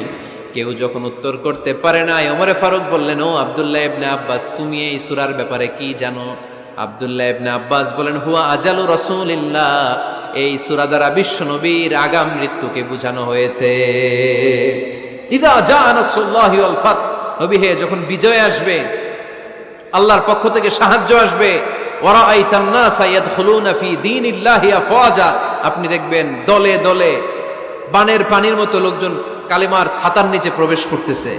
কেউ যখন উত্তর করতে পারে নাই, ওমর ফারুক বললেন, ও আব্দুল্লাহ ইবনে আব্বাস, তুমি এই সূরার ব্যাপারে কি জানো? আব্দুল্লাহ ইবনে আব্বাস বলেন, হুয়া আজালু রাসূলিল্লাহ, এই সূরা দ্বারা বিশ্বনবীর আগাম মৃত্যুকে বোঝানো হয়েছে। ইযা জাআ নাসরুল্লাহি ওয়াল ফাতহ, নবী হে যখন বিজয় আসবে, আল্লাহর পক্ষ থেকে সাহায্য আসবে, ওয়া রাআইতান নাসা ইয়াদখুলুনা ফি দীনিল্লাহি আফওয়াজা, আপনি দেখবেন দলে দলে বানের পানির মতো লোকজন কালিমার ছাতার নিচে প্রবেশ করতেছে।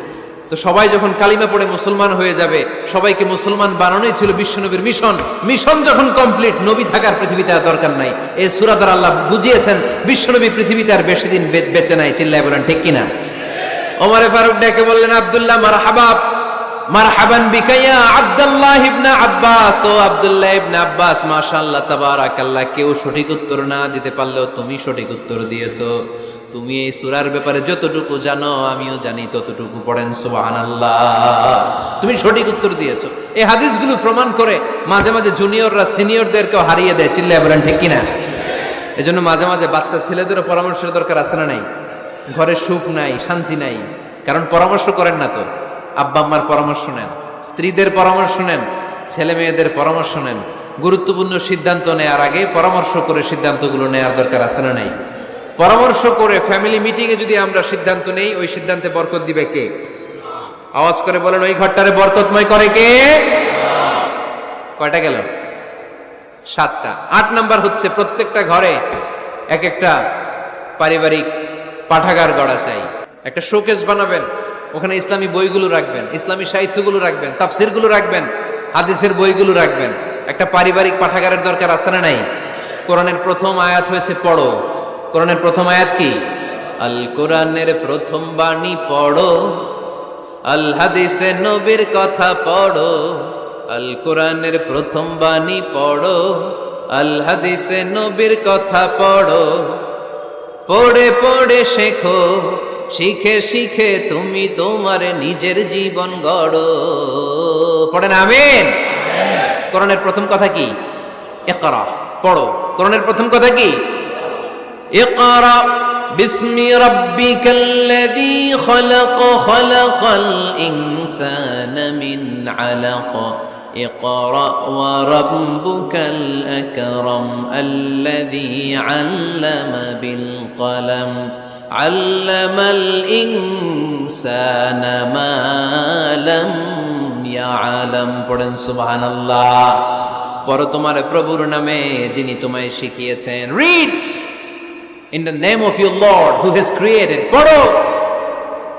তো সবাই যখন কালিমা পড়ে মুসলমান হয়ে যাবে, সবাইকে মুসলমান বানানোই ছিল বিশ্বনবীর মিশন। মিশন যখন কমপ্লিট, নবী থাকার পৃথিবীতে আর দরকার নাই। এই সূরা দ্বারা আল্লাহ বুঝিয়েছেন বিশ্বনবী পৃথিবীতে আর বেশি দিন বেঁচে নাই। চিল্লায় বলেন ঠিক কিনা? ওমর ফারুক ডেকে বললেন, আব্দুল্লাহ মারহাবা, মারহাবান বিকা ইয়া আব্দুল্লাহ ইবনে আব্বাস। ও আব্দুল্লাহ ইবনে আব্বাস, মাশাআল্লাহ তাবারাকাল্লাহ, কেউ সঠিক উত্তর না দিতে পারলেও তুমি সঠিক উত্তর দিয়েছো। তুমি এই সূরার ব্যাপারে যতটুকু জানো আমিও জানি ততটুকু, পড়েন সুবহানাল্লাহ। তুমি সঠিক উত্তর দিয়েছো। এই হাদিসগুলো প্রমাণ করে মাঝে মাঝে জুনিয়ররা সিনিয়রদেরকেও হারিয়ে দেয়। চিল্লায় বলেন ঠিক কিনা? এজন্য মাঝে মাঝে বাচ্চা ছেলেদেরও পরামর্শের দরকার আছে না নাই? ঘরে সুখ নাই, শান্তি নাই, কারণ পরামর্শ করেন না তো। আব্বা আম্মার পরামর্শ নেন, স্ত্রীদের পরামর্শ নেন, ছেলে মেয়েদের পরামর্শ নেন। গুরুত্বপূর্ণ সিদ্ধান্ত নেওয়ার আগে পরামর্শ করে সিদ্ধান্তগুলো নেওয়ার দরকার আছে না নাই? পরামর্শ করে ফ্যামিলি মিটিংয়ে যদি আমরা সিদ্ধান্ত নেই, ওই সিদ্ধান্তে বরকত দিবে কে? আওয়াজ করে বলেন, ওই ঘরটারে বরকতময় করে কে? কয়টা গেল? 7টা। 8 নাম্বার হচ্ছে, প্রত্যেকটা ঘরে এক একটা পারিবারিক পাঠাগার গড়া চাই। একটা শোকেস বানাবেন, ওখানে ইসলামী বইগুলো রাখবেন, ইসলামী সাহিত্যগুলো রাখবেন, তাফসিরগুলো রাখবেন, হাদিসের বইগুলো রাখবেন। একটা পারিবারিক পাঠাগারের দরকার আছে না নাই? কোরআনের প্রথম আয়াত হয়েছে পড়ো। কোরআনের প্রথম আয়াত কি? আল কোরআনের প্রথম বাণী পড়ো, আল হাদিসে নবীর কথা পড়ো। আল কোরআনের প্রথম বাণী পড়ো, আল হাদিসে নবীর কথা পড়ো। পড়ে পড়ে শেখো, শিখে শিখে তুমি তোমার নিজের জীবন গড়ো। পড়েন আমিন। কোরআনের প্রথম কথা কি? ইকরা, পড়ো। কোরআনের প্রথম কথা কি? ইকরা বিসমি রাব্বিকাল্লাযী খালাক, খালাকাল ইনসানা মিন আলাক। ইকরা ওয়া রাব্বুকাল আকরাম আল্লাযী আল্লামা বিল কলম আল্লামাল ইনসানা মা লাম ইয়ালাম। পড়েন সুবহানাল্লাহ। পড়ো তোমার প্রভুর নামে যিনি তোমায় শিখিয়েছেন। Read in the name of your Lord who has created. পড়ো,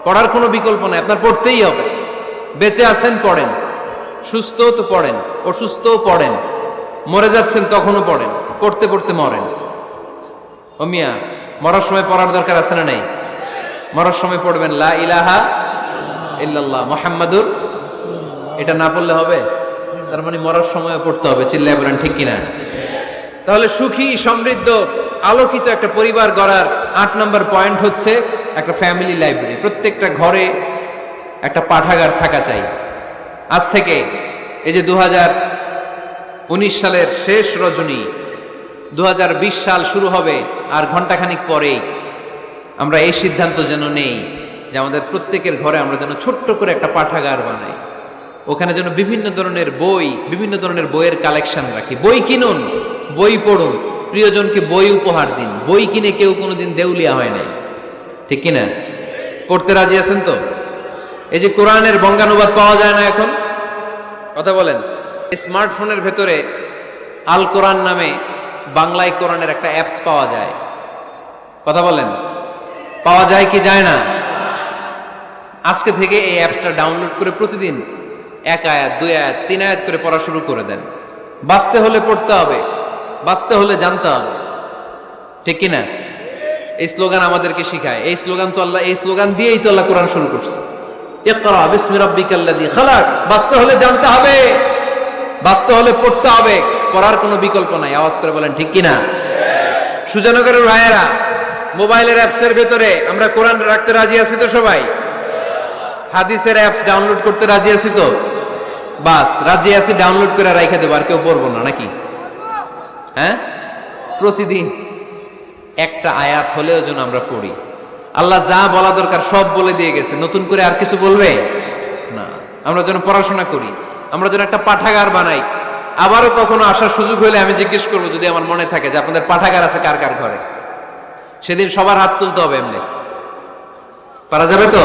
পড়ার কোনো বিকল্প নাই, আপনার পড়তেই হবে। বেঁচে আছেন পড়েন, সুস্থ তো পড়েন, অসুস্থও পড়েন, মরে যাচ্ছেন তখনও পড়েন, পড়তে পড়তে মরেন। ও মিয়া, মরার সময় পড়ার দরকার আছে না নাই? মরার সময় পড়বেন লা ইলাহা ইল্লাল্লাহ মুহাম্মাদুর, এটা না পড়লে হবে? তার মানে মরার সময় পড়তে হবে। চিল্লায় বলেন ঠিক কিনা? তাহলে সুখী, সমৃদ্ধ, আলোকিত একটা পরিবার গড়ার 8 নম্বর পয়েন্ট হচ্ছে একটা ফ্যামিলি লাইব্রেরি। প্রত্যেকটা ঘরে একটা পাঠাগার থাকা চাই। আজ থেকে এই যে 2019 সালের শেষ রজনী, 2020 সাল শুরু হবে আর ঘন্টাখানিক পরেই, আমরা এই সিদ্ধান্ত যেন নেই যে আমাদের প্রত্যেকের ঘরে আমরা যেন ছোট্ট করে একটা পাঠাগার বানাই। ওখানে যেন বিভিন্ন ধরনের বই, বিভিন্ন ধরনের বইয়ের কালেকশন রাখি। বই কিনুন, বই পড়ুন, প্রিয়জনকে বই উপহার দিন। বই কিনে কেউ কোনোদিন দেউলিয়া হয় নাই, ঠিক কিনা? পড়তে রাজি আছেন তো? এই যে কোরআনের বঙ্গানুবাদ পাওয়া যায় না এখন, কথা বলেন। স্মার্টফোনের ভেতরে আল কোরআন নামে বাংলায় কোরআনের একটা অ্যাপস পাওয়া যায়, কথা বলেন। পাওয়া যায় কি যায় না? আজকে থেকে এই অ্যাপসটা ডাউনলোড করে প্রতিদিন 1 আয়াত, 2 আয়াত, 3 আয়াত করে পড়া শুরু করে দেন। বাঁচতে হলে পড়তে হবে, বাঁচতে হলে জানতে হবে, ঠিক কিনা? এই স্লোগান আমাদেরকে শিখায়। এই স্লোগান তো আল্লাহ, এই স্লোগান দিয়েই তো আল্লাহ কোরআন শুরু করছে। ইকরা বিসমি রাব্বিকাল্লাযী খালাক। বাঁচতে হলে জানতে হবে, বাঁচতে হলে পড়তে হবে, পড়ার কোনো বিকল্প নাই। আওয়াজ করে বলেন ঠিক কিনা? সুজানগরের ভাইয়েরা, মোবাইলের অ্যাপসের ভেতরে আমরা কোরআন রাখতে রাজি আছি তো সবাই? হাদিসের অ্যাপস ডাউনলোড করতে রাজি আছি তো? বাস রাজি আছি, ডাউনলোড করে রাইখা দেবো, আর কেউ পড়বো না নাকি? হ্যাঁ, প্রতিদিন একটা আয়াত হলেও যেন আমরা পড়ি। আল্লাহ যা বলা দরকার সব বলে দিয়ে গেছে, নতুন করে আর কিছু বলবে না। আমরা যেন পড়াশোনা করি, আমরা যেন একটা পাঠাগার বানাই। আবারও কখনো আসার সুযোগ হলে আমি জিজ্ঞেস করবো, যদি আমার মনে থাকে, যে আপনাদের পাঠাগার আছে কার কার ঘরে। সেদিন সবার হাত তুলতে হবে। এমনি পারা যাবে তো?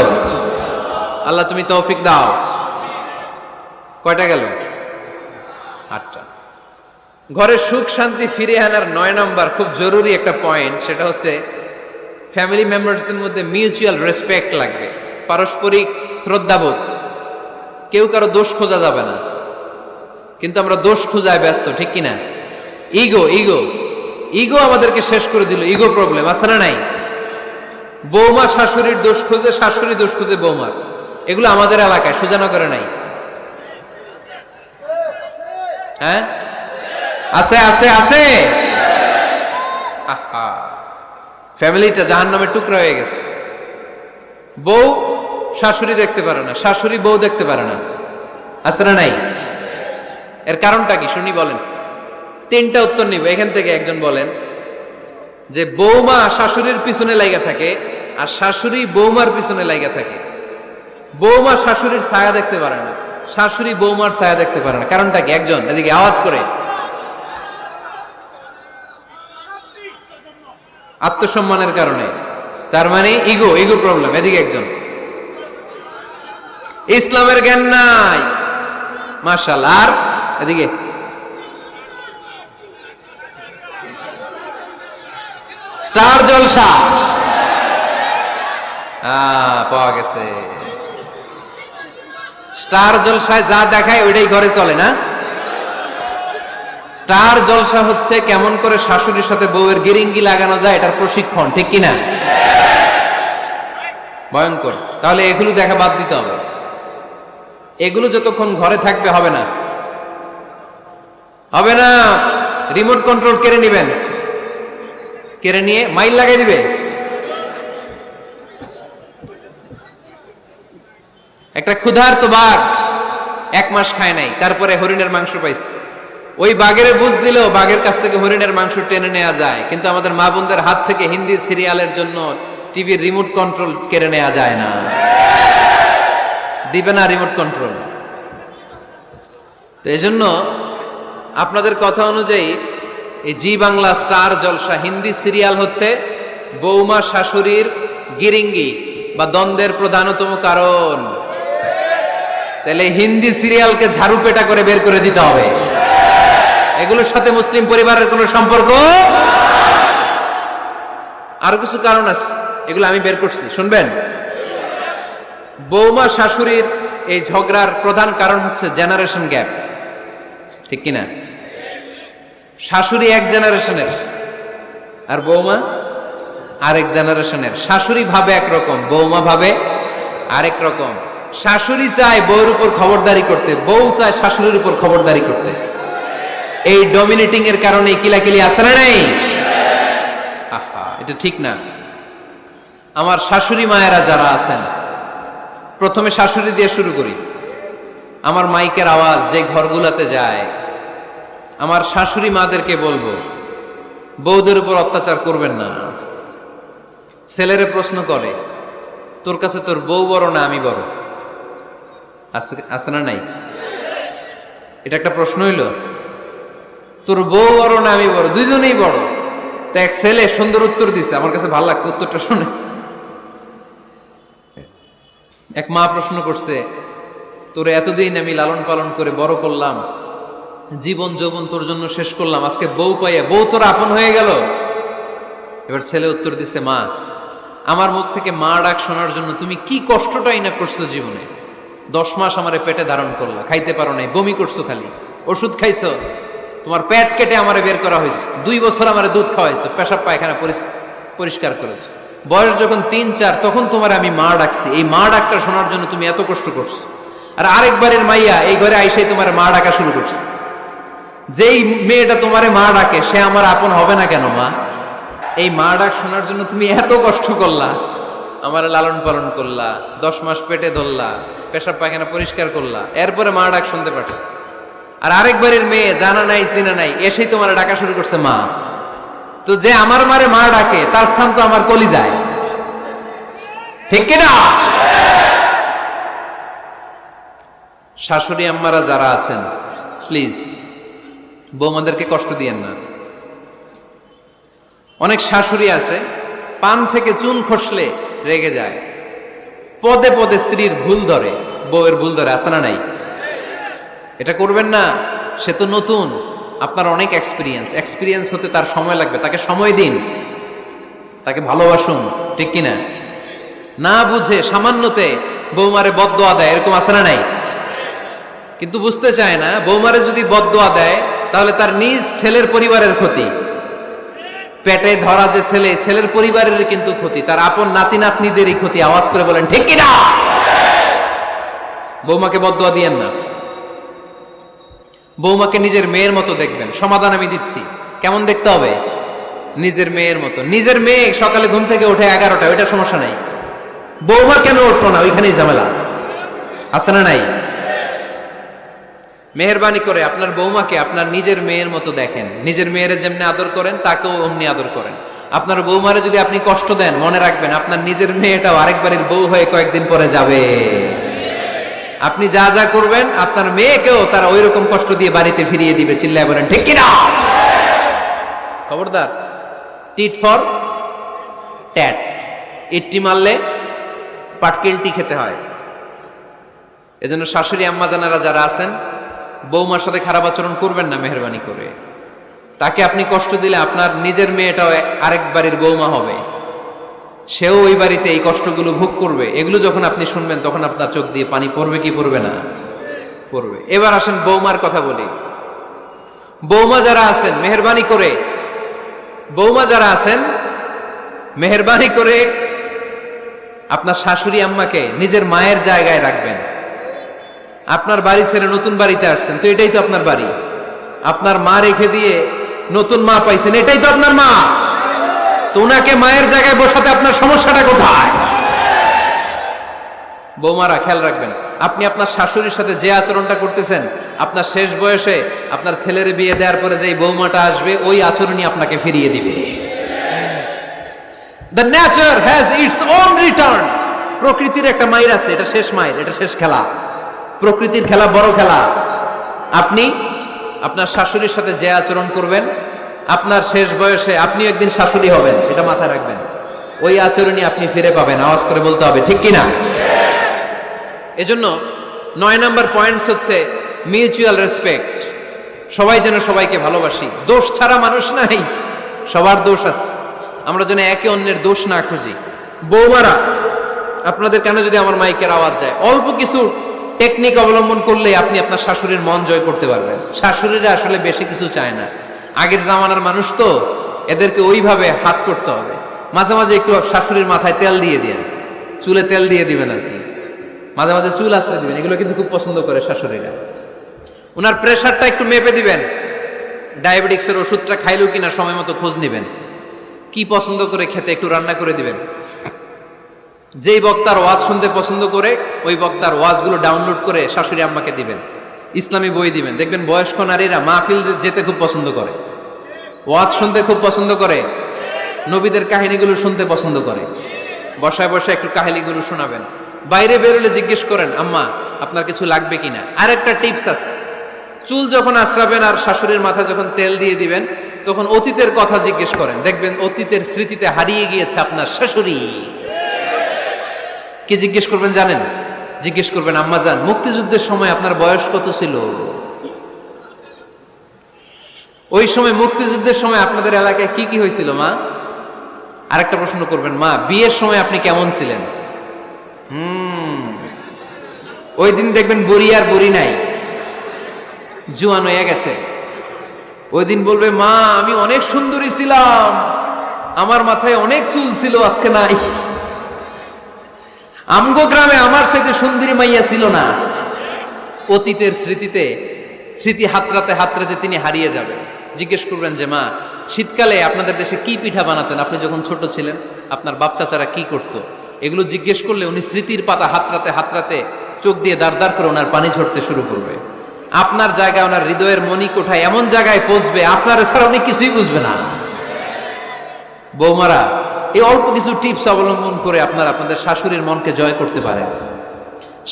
আল্লাহ তুমি তৌফিক দাও। কয়টা গেল? 8টা। ঘরের সুখ শান্তি ফিরে আনার 9 নম্বর খুব জরুরি একটা পয়েন্ট, সেটা হচ্ছে ফ্যামিলি মেম্বারসদের মধ্যে মিউচুয়াল রেসপেক্ট লাগবে, পারস্পরিক শ্রদ্ধাবোধ। কেউ কারো দোষ খোঁজা যাবে না, কিন্তু আমরা দোষ খোঁজায় ব্যস্ত, ঠিক কিনা? ইগো ইগো ইগো আমাদেরকে শেষ করে দিল। ইগো প্রবলেম আছে না নাই? বৌমা শাশুড়ির দোষ খুঁজে, শাশুড়ি দোষ খুঁজে বৌমার। এগুলো আমাদের এলাকায়, সুজানগরে নাই। হ্যাঁ, আছে আছে আছে। ফ্যামিলিটা জাহান্নামের টুকরা হয়ে গেছে। বউ শাশুড়ি দেখতে পারে না, শাশুড়ি বউ দেখতে পারে না, আছে না নাই? এর কারণটা কি শুনি, বলেন। 3টা উত্তর নিব এখান থেকে। একজন বলেন যে বৌমা শাশুড়ির পিছনে লাগা থাকে, আর শাশুড়ি বৌমার পিছনে লাগা থাকে। বৌমা শাশুড়ির ছায়া দেখতে পারে না, শাশুড়ি বৌমার ছায়া দেখতে পারে না। কারণটা কি? একজন এদিকে আওয়াজ করে। আত্মসম্মানের কারণে। তার মানে ইগো, ইগো প্রবলেম। এদিকে একজন। ইসলামের জ্ঞান নাই, মাশাআল্লাহ। আর এদিকে স্টার জলসা পাওয়া গেছে। স্টার জলসায় যা দেখায় ওইটাই ঘরে চলে না। স্টার জলসা হচ্ছে কেমন করে শাশুড়ির সাথে বউয়ের গিরিঙ্গি লাগানো যায়, এটার প্রশিক্ষণ, ঠিক কিনা? ভয়ঙ্কর। তাহলে এগুলো দেখা বাদ দিতে হবে। এগুলো যতক্ষণ ঘরে থাকবে হবে না, হবে না। রিমোট কন্ট্রোল কেড়ে নিবেন, কেড়ে নিয়ে মাইল লাগাই দিবে। একটা ক্ষুধার্ত বাঘ 1 মাস খায় নাই, তারপরে হরিণের মাংস পাইছে। ওই বাঘের বুঝ দিলেও বাঘের কাছ থেকে হরিণের মাংস টেনে নেওয়া যায়, কিন্তু আমাদের মা বোনদের হাত থেকে হিন্দি সিরিয়ালের জন্য টিভির রিমোট কন্ট্রোল কেড়ে নেওয়া যায় না। দিবে না রিমোট কন্ট্রোল। তো এই জন্য আপনাদের কথা অনুযায়ী এই জি বাংলা স্টার জলসা হিন্দি সিরিয়াল হচ্ছে বৌমা শাশুড়ির গিরিঙ্গি বা দ্বন্দ্বের প্রধানতম কারণ। তাহলে হিন্দি সিরিয়ালকে ঝাড়ু পেটা করে বের করে দিতে হবে। এগুলোর সাথে মুসলিম পরিবারের কোনো সম্পর্ক। আরো কিছু কারণ আছে, এগুলো আমি বের করছি, শুনবেন। বৌমা শাশুড়ির এই ঝগড়ার প্রধান কারণ হচ্ছে জেনারেশন গ্যাপ, ঠিক কিনা? শাশুড়ি 1 জেনারেশনের আর বৌমা আরেক জেনারেশনের। শাশুড়ি ভাবে একরকম, বৌমা ভাবে আরেক রকম। শাশুড়ি চায় বউর উপর খবরদারি করতে, বউ চায় শাশুড়ির উপর খবরদারি করতে। এই ডমিনেটিং এর কারণে কিলাকিলি আছে না নাই? আহা, এটা ঠিক না। আমার শাশুড়ি মায়েরা যারা আছেন, প্রথমে শাশুড়ি দিয়ে শুরু করি। আমার মাইকের আওয়াজ যে ঘরগুলাতে যায়, আমার শাশুড়ি মাদেরকে বলবো, বউদের উপর অত্যাচার করবেন না। ছেলেরে প্রশ্ন করে, তোর কাছে তোর বউ বড় না আমি বড়? আছে না নাই? এটা একটা প্রশ্ন হইল। তোর বউ বড় না আমি বড়? দুইজনেই বড়। তো এক ছেলে সুন্দর উত্তর দিছে, আমার কাছে ভালো লাগছে উত্তরটা শুনে। এক মা প্রশ্ন করছে, তোরে এতদিন আমি লালন পালন করে বড় করলাম, জীবন যৌবন তোর জন্য শেষ করলাম, আজকে বউ পাইয়া বউ তোর আপন হয়ে গেল? এবার ছেলে উত্তর দিছে, মা, আমার মুখ থেকে মা ডাক শোনার জন্য তুমি কি কষ্টটাই না করছো জীবনে। 10 মাস আমারে পেটে ধারণ করলা, খাইতে পারো নাই, বমি করছো, খালি ওষুধ খাইছো, তোমার পেট কেটে আমারে বের করা হয়েছে, 2 বছর আমারে দুধ খাওয়াইছো, পেশাব পায়খানা পরিষ্কার করেছো, বয়স যখন 3-4 তখন তোমার আমি মা ডাকছি। এই মা ডাকটা শোনার জন্য তুমি এত কষ্ট করছো, আর আরেকবারের মাইয়া এই ঘরে আইসাই তোমার মা ডাকা শুরু করছে। যেই মেয়েটা তোমারে মা ডাকে সে আমার আপন হবে না কেন মা? এই মা ডাক শোনার জন্য তুমি এত কষ্ট করলা, আমার লালন পালন করলা, 10 মাস পেটে ধরলা, পেশাব পায়খানা পরিষ্কার করলা, এরপরে মা ডাক শুনতে পারছো। আর আরেকবারের মেয়ে জানা নাই চিনা নাই এসেই তোমার ডাকা শুরু করছে মা। তো যে আমার মারে মা ডাকে তার স্থান তো আমার কলিজায়, ঠিক কিনা? শাশুড়ি আম্মারা যারা আছেন, প্লিজ বৌমাদেরকে কষ্ট দিয়েন না। অনেক শাশুড়ি আছে পান থেকে চুন খসলে রেগে যায়, পদে পদে স্ত্রীর ভুল ধরে, বউয়ের ভুল ধরে, আছে না নাই? এটা করবেন না। সে তো নতুন, আপনার অনেক এক্সপিরিয়েন্স হতে তার সময় লাগবে, তাকে সময় দিন, তাকে ভালোবাসুন, ঠিক কিনা? না বুঝে সামান্যতে বৌমারে বদদোয়া দেয়, এরকম আছে না নাই? কিন্তু বুঝতে চায় না, বৌমারে যদি বদদোয়া দেয় তাহলে তার নিজ ছেলের পরিবারের ক্ষতি, পেটে ধরা যে ছেলে, ছেলের পরিবারের কিন্তু ক্ষতি, তার আপন নাতি নাতনিদেরই ক্ষতি। আওয়াজ করে বলেন ঠিক কিনা? বৌমাকে বদদোয়া দিয়েন না। বৌমাকে নিজের মেয়ের মতো দেখবেন। সমাধান আমি দিচ্ছি, কেমন দেখতে হবে? নিজের মেয়ের মতো। নিজের মেয়ে সকালে ঘুম থেকে ওঠে 11টা, ওইটা সমস্যা নাই। বৌমা কেন উঠলো না, ওইখানেই ঝামেলা, আছে না নাই? মেহেরবানি করে আপনার বৌমাকে আপনার নিজের মেয়ের মতো দেখেন। নিজের মেয়েরে যেমনি আদর করেন তাকেও অমনি আদর করেন। আপনার বৌমারে যদি আপনি কষ্ট দেন, মনে রাখবেন আপনার নিজের মেয়েটাও আরেকবারের বউ হয়ে কয়েকদিন পরে যাবে। আপনি যা যা করবেন আপনার মেয়েকেও তারা ওই রকম কষ্ট দিয়ে বাড়িতে ফিরিয়ে দিবে। চিল্লায় বলেন ঠিক কিনা? খবরদার, টিট ফর ট্যাট। ইট্টি মারলে পাটকেলটি খেতে হয়। এজন্য শাশুড়ি আম্মা জানারা যারা আছেন, বৌমার সাথে খারাপ আচরণ করবেন না মেহেরবানি করে। তাকে আপনি কষ্ট দিলে আপনার নিজের মেয়েটাও আরেক বাড়ির বৌমা হবে, সেও ওই বাড়িতে এই কষ্টগুলো ভোগ করবে। এগুলো যখন আপনি শুনবেন তখন আপনার চোখ দিয়ে পানি পড়বে কি পড়বে না? পড়বে। এবার আসেন বৌমার কথা বলি। বৌমা যারা আছেন মেহেরবানি করে, বৌমা যারা আছেন মেহেরবানি করে আপনার শাশুড়ি আম্মাকে নিজের মায়ের জায়গায় রাখবেন। আপনার বাড়ি ছেড়ে নতুন বাড়িতে আসছেন, তো এটাই তো আপনার বাড়ি। আপনার মা রেখে দিয়ে নতুন মা পাইছেন, এটাই তো আপনার মা। তো ওনাকে মায়ের জায়গায় বসাতে আপনার সমস্যাটা কোথায়? বৌমারা খেয়াল রাখবেন, আপনি আপনার শাশুড়ির সাথে যে আচরণটা করতেছেন, আপনার শেষ বয়সে আপনার ছেলের বিয়ে দেওয়ার পরে যে বৌমাটা আসবে ওই আচরণই আপনাকে ফিরিয়ে দিবে। The nature has its own return. প্রকৃতির একটা মাইর আছে, এটা শেষ মাইর, এটা শেষ খেলা। প্রকৃতির খেলা বড় খেলা। আপনি আপনার শাশুড়ির সাথে যে আচরণ করবেন, আপনার শেষ বয়সে আপনি একদিন শাশুড়ি হবেন, এটা মাথায় রাখবেন। ওই আচরণই আপনি ফিরে পাবেন। আওয়াজ করে বলতে হবে ঠিক কিনা? এজন্য 9 নম্বর পয়েন্টস হচ্ছে মিউচুয়াল রেসপেক্ট। সবাই যেন সবাইকে ভালোবাসি। দোষ ছাড়া মানুষ নাই, সবার দোষ আছে। আমরা যেন একে অন্যের দোষ না খুঁজি। বৌমারা, আপনাদের কানে যদি আমার মাইকের আওয়াজ যায়, অল্প কিছু টেকনিক অবলম্বন করলে আপনি আপনার শাশুড়ির মন জয় করতে পারবেন। শাশুড়িরা আসলে বেশি কিছু চায় না, আগের জামানার মানুষ তো, এদেরকে ওইভাবে হাত করতে হবে। মাঝে মাঝে একটু শাশুড়ির মাথায় তেল দিয়ে দিন, চুলে তেল দিয়ে দিবেন আর কি। মাঝে মাঝে চুল আশ্রয় দিবেন, এগুলো কিন্তু খুব পছন্দ করে শাশুড়িরা। ওনার প্রেশারটা একটু মেপে দিবেন, ডায়াবেটিক্সের ওষুধটা খাইলো কিনা সময় মতো খোঁজ নিবেন, কি পছন্দ করে খেতে একটু রান্না করে দিবেন। যেই বক্তার ওয়াজ শুনতে পছন্দ করে ওই বক্তার ওয়াজগুলো ডাউনলোড করে শাশুড়ি আম্মাকে দিবেন, ইসলামী বই দিবেন। দেখবেন বয়স্ক নারীরা মাহফিল যেতে খুব পছন্দ করে, ওয়াজ শুনতে খুব পছন্দ করে, নবীদের কাহিনীগুলো শুনতে পছন্দ করে। বসায় বসায় একটু কাহিনীগুলো শোনাবেন। বাইরে বেরোলে জিজ্ঞেস করেন, আম্মা আপনার কিছু লাগবে কিনা। আর একটা টিপস আছে, চুল যখন আশ্রাবেন আর শাশুড়ির মাথায় যখন তেল দিয়ে দিবেন তখন অতীতের কথা জিজ্ঞেস করেন, দেখবেন অতীতের স্মৃতিতে হারিয়ে গিয়েছে আপনার শাশুড়ি। কি জিজ্ঞেস করবেন জানেন? জিজ্ঞেস করবেন, আম্মা জান মুক্তিযুদ্ধের সময় আপনার বয়স কত ছিল? ওই সময় মুক্তিযুদ্ধের সময় আপনাদের এলাকায় কি কি হয়েছিল মা? আরেকটা প্রশ্ন করবেন, মা বিয়ের সময় আপনি কেমন ছিলেন? ওই দিন দেখবেন বুড়ি আর বুড়ি নাই, জুয়ান হয়ে গেছে। ওই দিন বলবে, মা আমি অনেক সুন্দরী ছিলাম, আমার মাথায় অনেক চুল ছিল, আজকে নাই। আমগো গ্রামে আমার সাথে সুন্দরী মাইয়া ছিল না। অতীতের স্মৃতিতে স্মৃতি হাতড়াতে হাতড়াতে তিনি হারিয়ে যাবেন। জিজ্ঞেস করবেন যে মা শীতকালে আপনাদের দেশে কি পিঠা বানাতেন আপনি যখন ছোট ছিলেন, আপনার বাপ চাচারা কি করতো? এগুলো জিজ্ঞেস করলে উনি স্মৃতির পাতা হাতড়াতে হাতড়াতে চোখ দিয়ে দাঁড় দাঁড় করে ওনার পানি ঝরতে শুরু করবে। আপনার জায়গায় ওনার হৃদয়ের মনি কোঠায় এমন জায়গায় পৌঁছবে আপনার ছাড়া উনি কিছুই বুঝবে না। বৌমারা এই অল্প কিছু টিপস অবলম্বন করে আপনারা আপনাদের শাশুড়ির মনকে জয় করতে পারেন।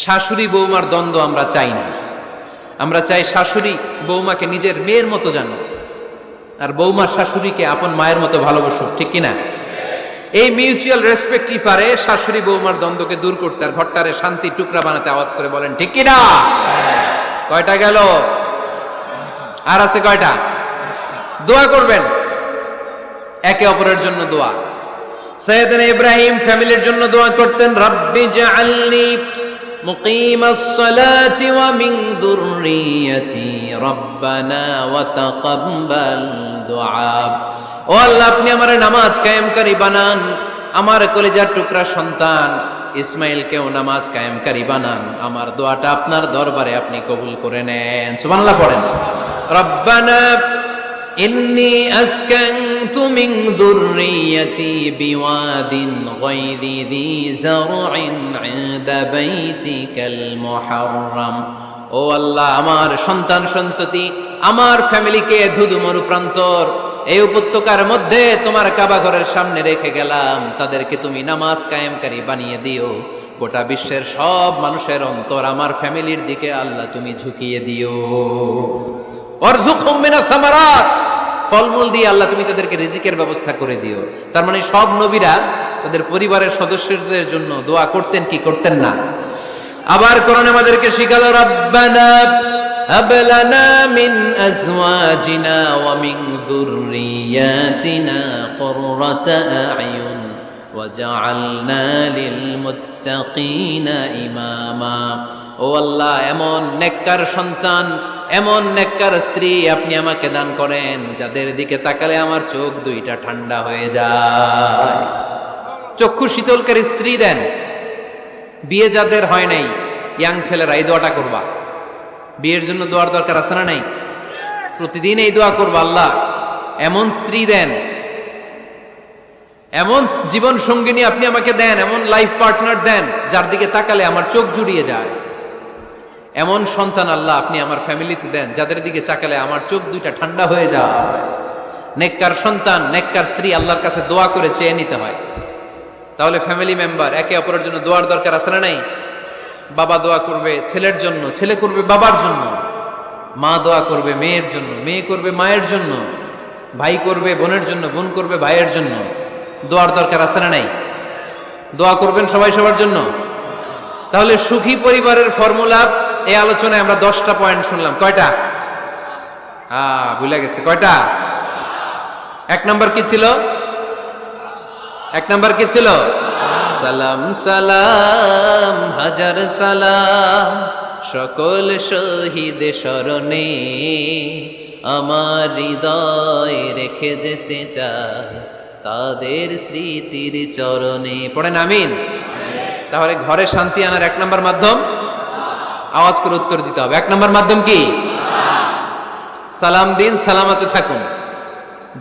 শাশুড়ি বৌমার দ্বন্দ্ব আমরা চাই না। আমরা চাই শাশুড়ি বৌমাকে নিজের মেয়ের মতো জানো, আর বৌমার শাশুড়িকে আপন মায়ের মতো ভালোবাসো, ঠিক কিনা? এই মিউচুয়াল রেসপেক্টই পারে শাশুড়ি বৌমার দ্বন্দ্বকে দূর করতে আর ঘরটারে শান্তি টুকরা বানাতে। আওয়াজ করে বলেন ঠিক কিনা? কয়টা গেল? আর আছে কয়টা? দোয়া করবেন একে অপরের জন্য। দোয়া সাইয়েদনা ইব্রাহিম ফ্যামিলির জন্য দোয়া করতেন, রব্বি জাআলনি মুকিমাস সালাতি ওয়া মিন যুররিয়াতি রব্বানা ওয়া তাকাব্বাল দুআ। ও আল্লাহ আপনি আমার নামাজ কায়েমকারী বানান, আমার কলিজার টুকরা সন্তান ইসমাইলকেও নামাজ কায়েমকারী বানান, আমার দোয়াটা আপনার দরবারে আপনি কবুল করে নেন। সুবহানাল্লাহ পড়েন। রব্বানা ইন্নী আসকানতু মিন যুররিয়াতি বিওয়াদিন গায়রি যী যারইন ইনদা বাইতিকাল মুহাররাম। ও আল্লাহ আমার সন্তান সন্ততি আমার ফ্যামিলিকে ধুধু মরুপ্রান্তর এই উপত্যকার মধ্যে তোমার কাবা ঘরের সামনে রেখে গেলাম, তাদেরকে তুমি নামাজ কায়েমকারী বানিয়ে দিও। গোটা বিশ্বের সব মানুষের অন্তর আমার ফ্যামিলির দিকে আল্লাহ তুমি ঝুঁকিয়ে দিও। ওয়ারযুকহুম মিনাস সামারাত, ফলমূল দিয়ে আল্লাহ তুমি তাদেরকে রিজিকের ব্যবস্থা করে দিও। তার মানে সব নবীরা তাদের পরিবারের সদস্যদের জন্য দোয়া করতেন কি করতেন না? আবার কোরআন আমাদেরকে শিখালো, রব্বানা হাব লানা মিন আজওয়াজিনা ওয়া মিন যুররিয়াতিনা কুররাতা আ'য়ুন ওয়াজআলনা লিল মুত্তাকিনা ইমামা। ও আল্লাহ এমন নেককার সন্তান এমন নেককার স্ত্রী আপনি আমাকে দান করেন যাদের দিকে তাকালে আমার চোখ দুইটা ঠান্ডা হয়ে যায়। চক্ষু শীতলকারী স্ত্রী দেন। বিয়ে যাদের হয় নাই ইয়াং ছেলেরা এই দোয়াটা করবা। বিয়ের জন্য দোয়ার দরকার আছে না নাই? প্রতিদিন এই দোয়া করবা, আল্লাহ এমন স্ত্রী দেন, এমন জীবন সঙ্গিনী আপনি আমাকে দেন, এমন লাইফ পার্টনার দেন যার দিকে তাকালে আমার চোখ জুড়িয়ে যায়। এমন সন্তান আল্লাহ আপনি আমার ফ্যামিলিতে দেন যাদের দিকে তাকালে আমার চোখ দুইটা ঠান্ডা হয়ে যায়। নেককার সন্তান নেককার স্ত্রী আল্লাহর কাছে দোয়া করে চেয়ে নিতে হয়। তাহলে ফ্যামিলি মেম্বার একে অপরের জন্য দোয়ার দরকার আছে না নাই? বাবা দোয়া করবে ছেলের জন্য, ছেলে করবে বাবার জন্য, মা দোয়া করবে মেয়ের জন্য, মেয়ে করবে মায়ের জন্য, ভাই করবে বোনের জন্য, বোন করবে ভাইয়ের জন্য। দোয়ার দরকার আছে না নাই? দোয়া করবেন সবাই সবার জন্য। তাহলে সুখী পরিবারের ফর্মুলা এই আলোচনায় আমরা 10টা পয়েন্ট শুনলাম। কয়টা? ভুলে গেছে। কয়টা? এক নাম্বার কি ছিল? এক নাম্বার কি ছিল? সালাম সালাম হাজার সালাম সকল শহীদ স্মরণে আমার হৃদয় রেখে যেতে চাই তাদের স্মৃতির চরণে। পড়েন আমিন। তাহলে ঘরে শান্তি আনার 1 নম্বর মাধ্যম, আওয়াজ করে উত্তর দিতে হবে, 1 নম্বর মাধ্যম কি? সালাম দিন, সালামতে থাকুন।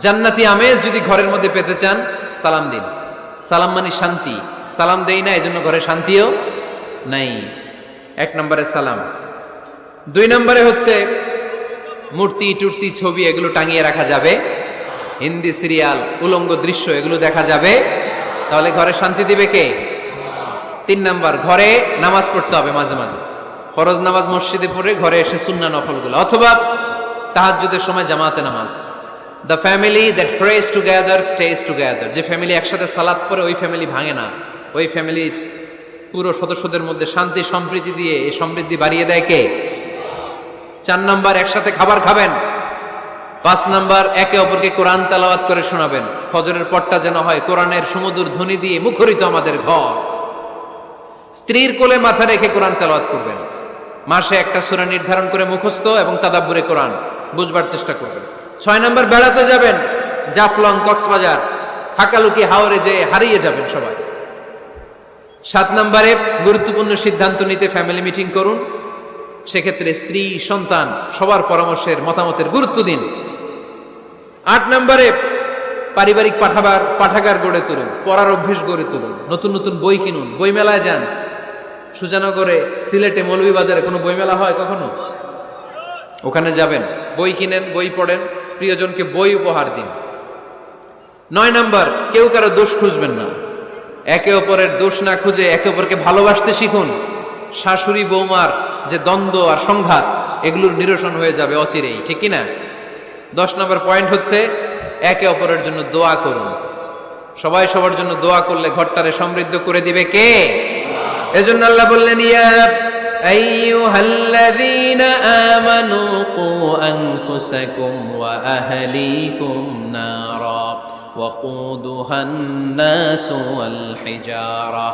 জান্নাতি আমেজ যদি ঘরের মধ্যে পেতে চান, সালাম দিন। সালাম মানে শান্তি। সালাম দেই না, এজন্য ঘরে শান্তিও নাই। 1 নম্বরে সালাম। 2 নম্বরে হচ্ছে মূর্তি টুর্তি ছবি এগুলো টাঙিয়ে রাখা যাবে, হিন্দি সিরিয়াল উলঙ্গ দৃশ্য এগুলো দেখা যাবে, তাহলে ঘরে শান্তি দিবে কে? 3 নম্বর, ঘরে নামাজ পড়তে হবে মাঝে মাঝে। ফরজ নামাজ মসজিদে পড়ে ঘরে এসে সুন্নাহ নফলগুলো, অথবা তাহাজ্জুদের সময় জামাতে নামাজ। The family that prays together stays together. যে ফ্যামিলি একসাথে সালাত পড়ে ওই ফ্যামিলি ভাঙে না। ওই ফ্যামিলির পুরো সদস্যদের মধ্যে শান্তি সম্প্রীতি দিয়ে এই সমৃদ্ধি বাড়িয়ে দেয় কে? 4 নম্বর, একসাথে খাবার খাবেন। 5 নম্বর, একে অপরকে কোরআন তেলাওয়াত করে শোনাবেন। ফজরের পরটা যেন হয় কোরআনের সুমধুর ধ্বনি দিয়ে মুখরিত আমাদের ঘর। স্ত্রীর কোলে মাথা রেখে কোরআন তেলাওয়াত করবেন। মাসে একটা সূরা নির্ধারণ করে মুখস্থ এবং তাদাব্বুরে কোরআন বুঝবার চেষ্টা করবেন। 6 নম্বর, বেড়াতে যাবেন। জাফলং, কক্সবাজার, হাকালুকি, হাওরে যে হারিয়ে যাবেন সবাই। 7 নম্বরে, গুরুত্বপূর্ণ সিদ্ধান্ত নিতে ফ্যামিলি মিটিং করুন। সেক্ষেত্রে স্ত্রী, সন্তান সবার পরামর্শের মতামতের গুরুত্ব দিন। 8 নম্বরে, পারিবারিক পাঠাগার গড়ে তুলুন, পড়ার অভ্যেস গড়ে তুলুন, নতুন নতুন বই কিনুন, বই মেলায় যান। সুজানগরে, সিলেটে, মৌলভীবাজারে কোনো বই মেলা হয় কখনো? ওখানে যাবেন, বই কিনেন, বই পড়েন, প্রিয়জনকে বই উপহার দিন। 9 নম্বর, কেউ কারো দোষ খুঁজবেন না। একে অপরের দোষ না খুঁজে একে অপরকে ভালোবাসতে শিখুন। শাশুড়ি বৌমার যে দ্বন্দ্ব আর সংঘাত এগুলোর নিরসন হয়ে যাবে অচিরেই, ঠিক কিনা? 10 নম্বর পয়েন্ট হচ্ছে একে অপরের জন্য দোয়া করুন। সবাই সবার জন্য দোয়া করলে ঘরটারে সমৃদ্ধ করে দিবে কে? এজন্য আল্লাহ বললেন, ইয়া আইয়ুহাল্লাযীনা আমানু কু আনফুসাকুম ওয়া আহলিকুম নারা وقودها الناس والحجارة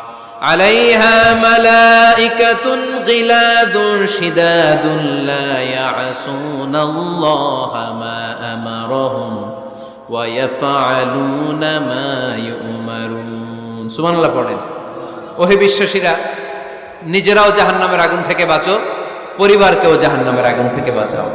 عليها ملائكة غلاظ شداد لا يعصون الله ما أمرهم ويفعلون ما يؤمرون সুবহান আল্লাহ পড়েন। ওহে বিশ্বাসীরা, নিজেরাও জাহান্নামের আগুন থেকে বাঁচো, পরিবারকেও জাহান্নামের আগুন থেকে বাঁচাও।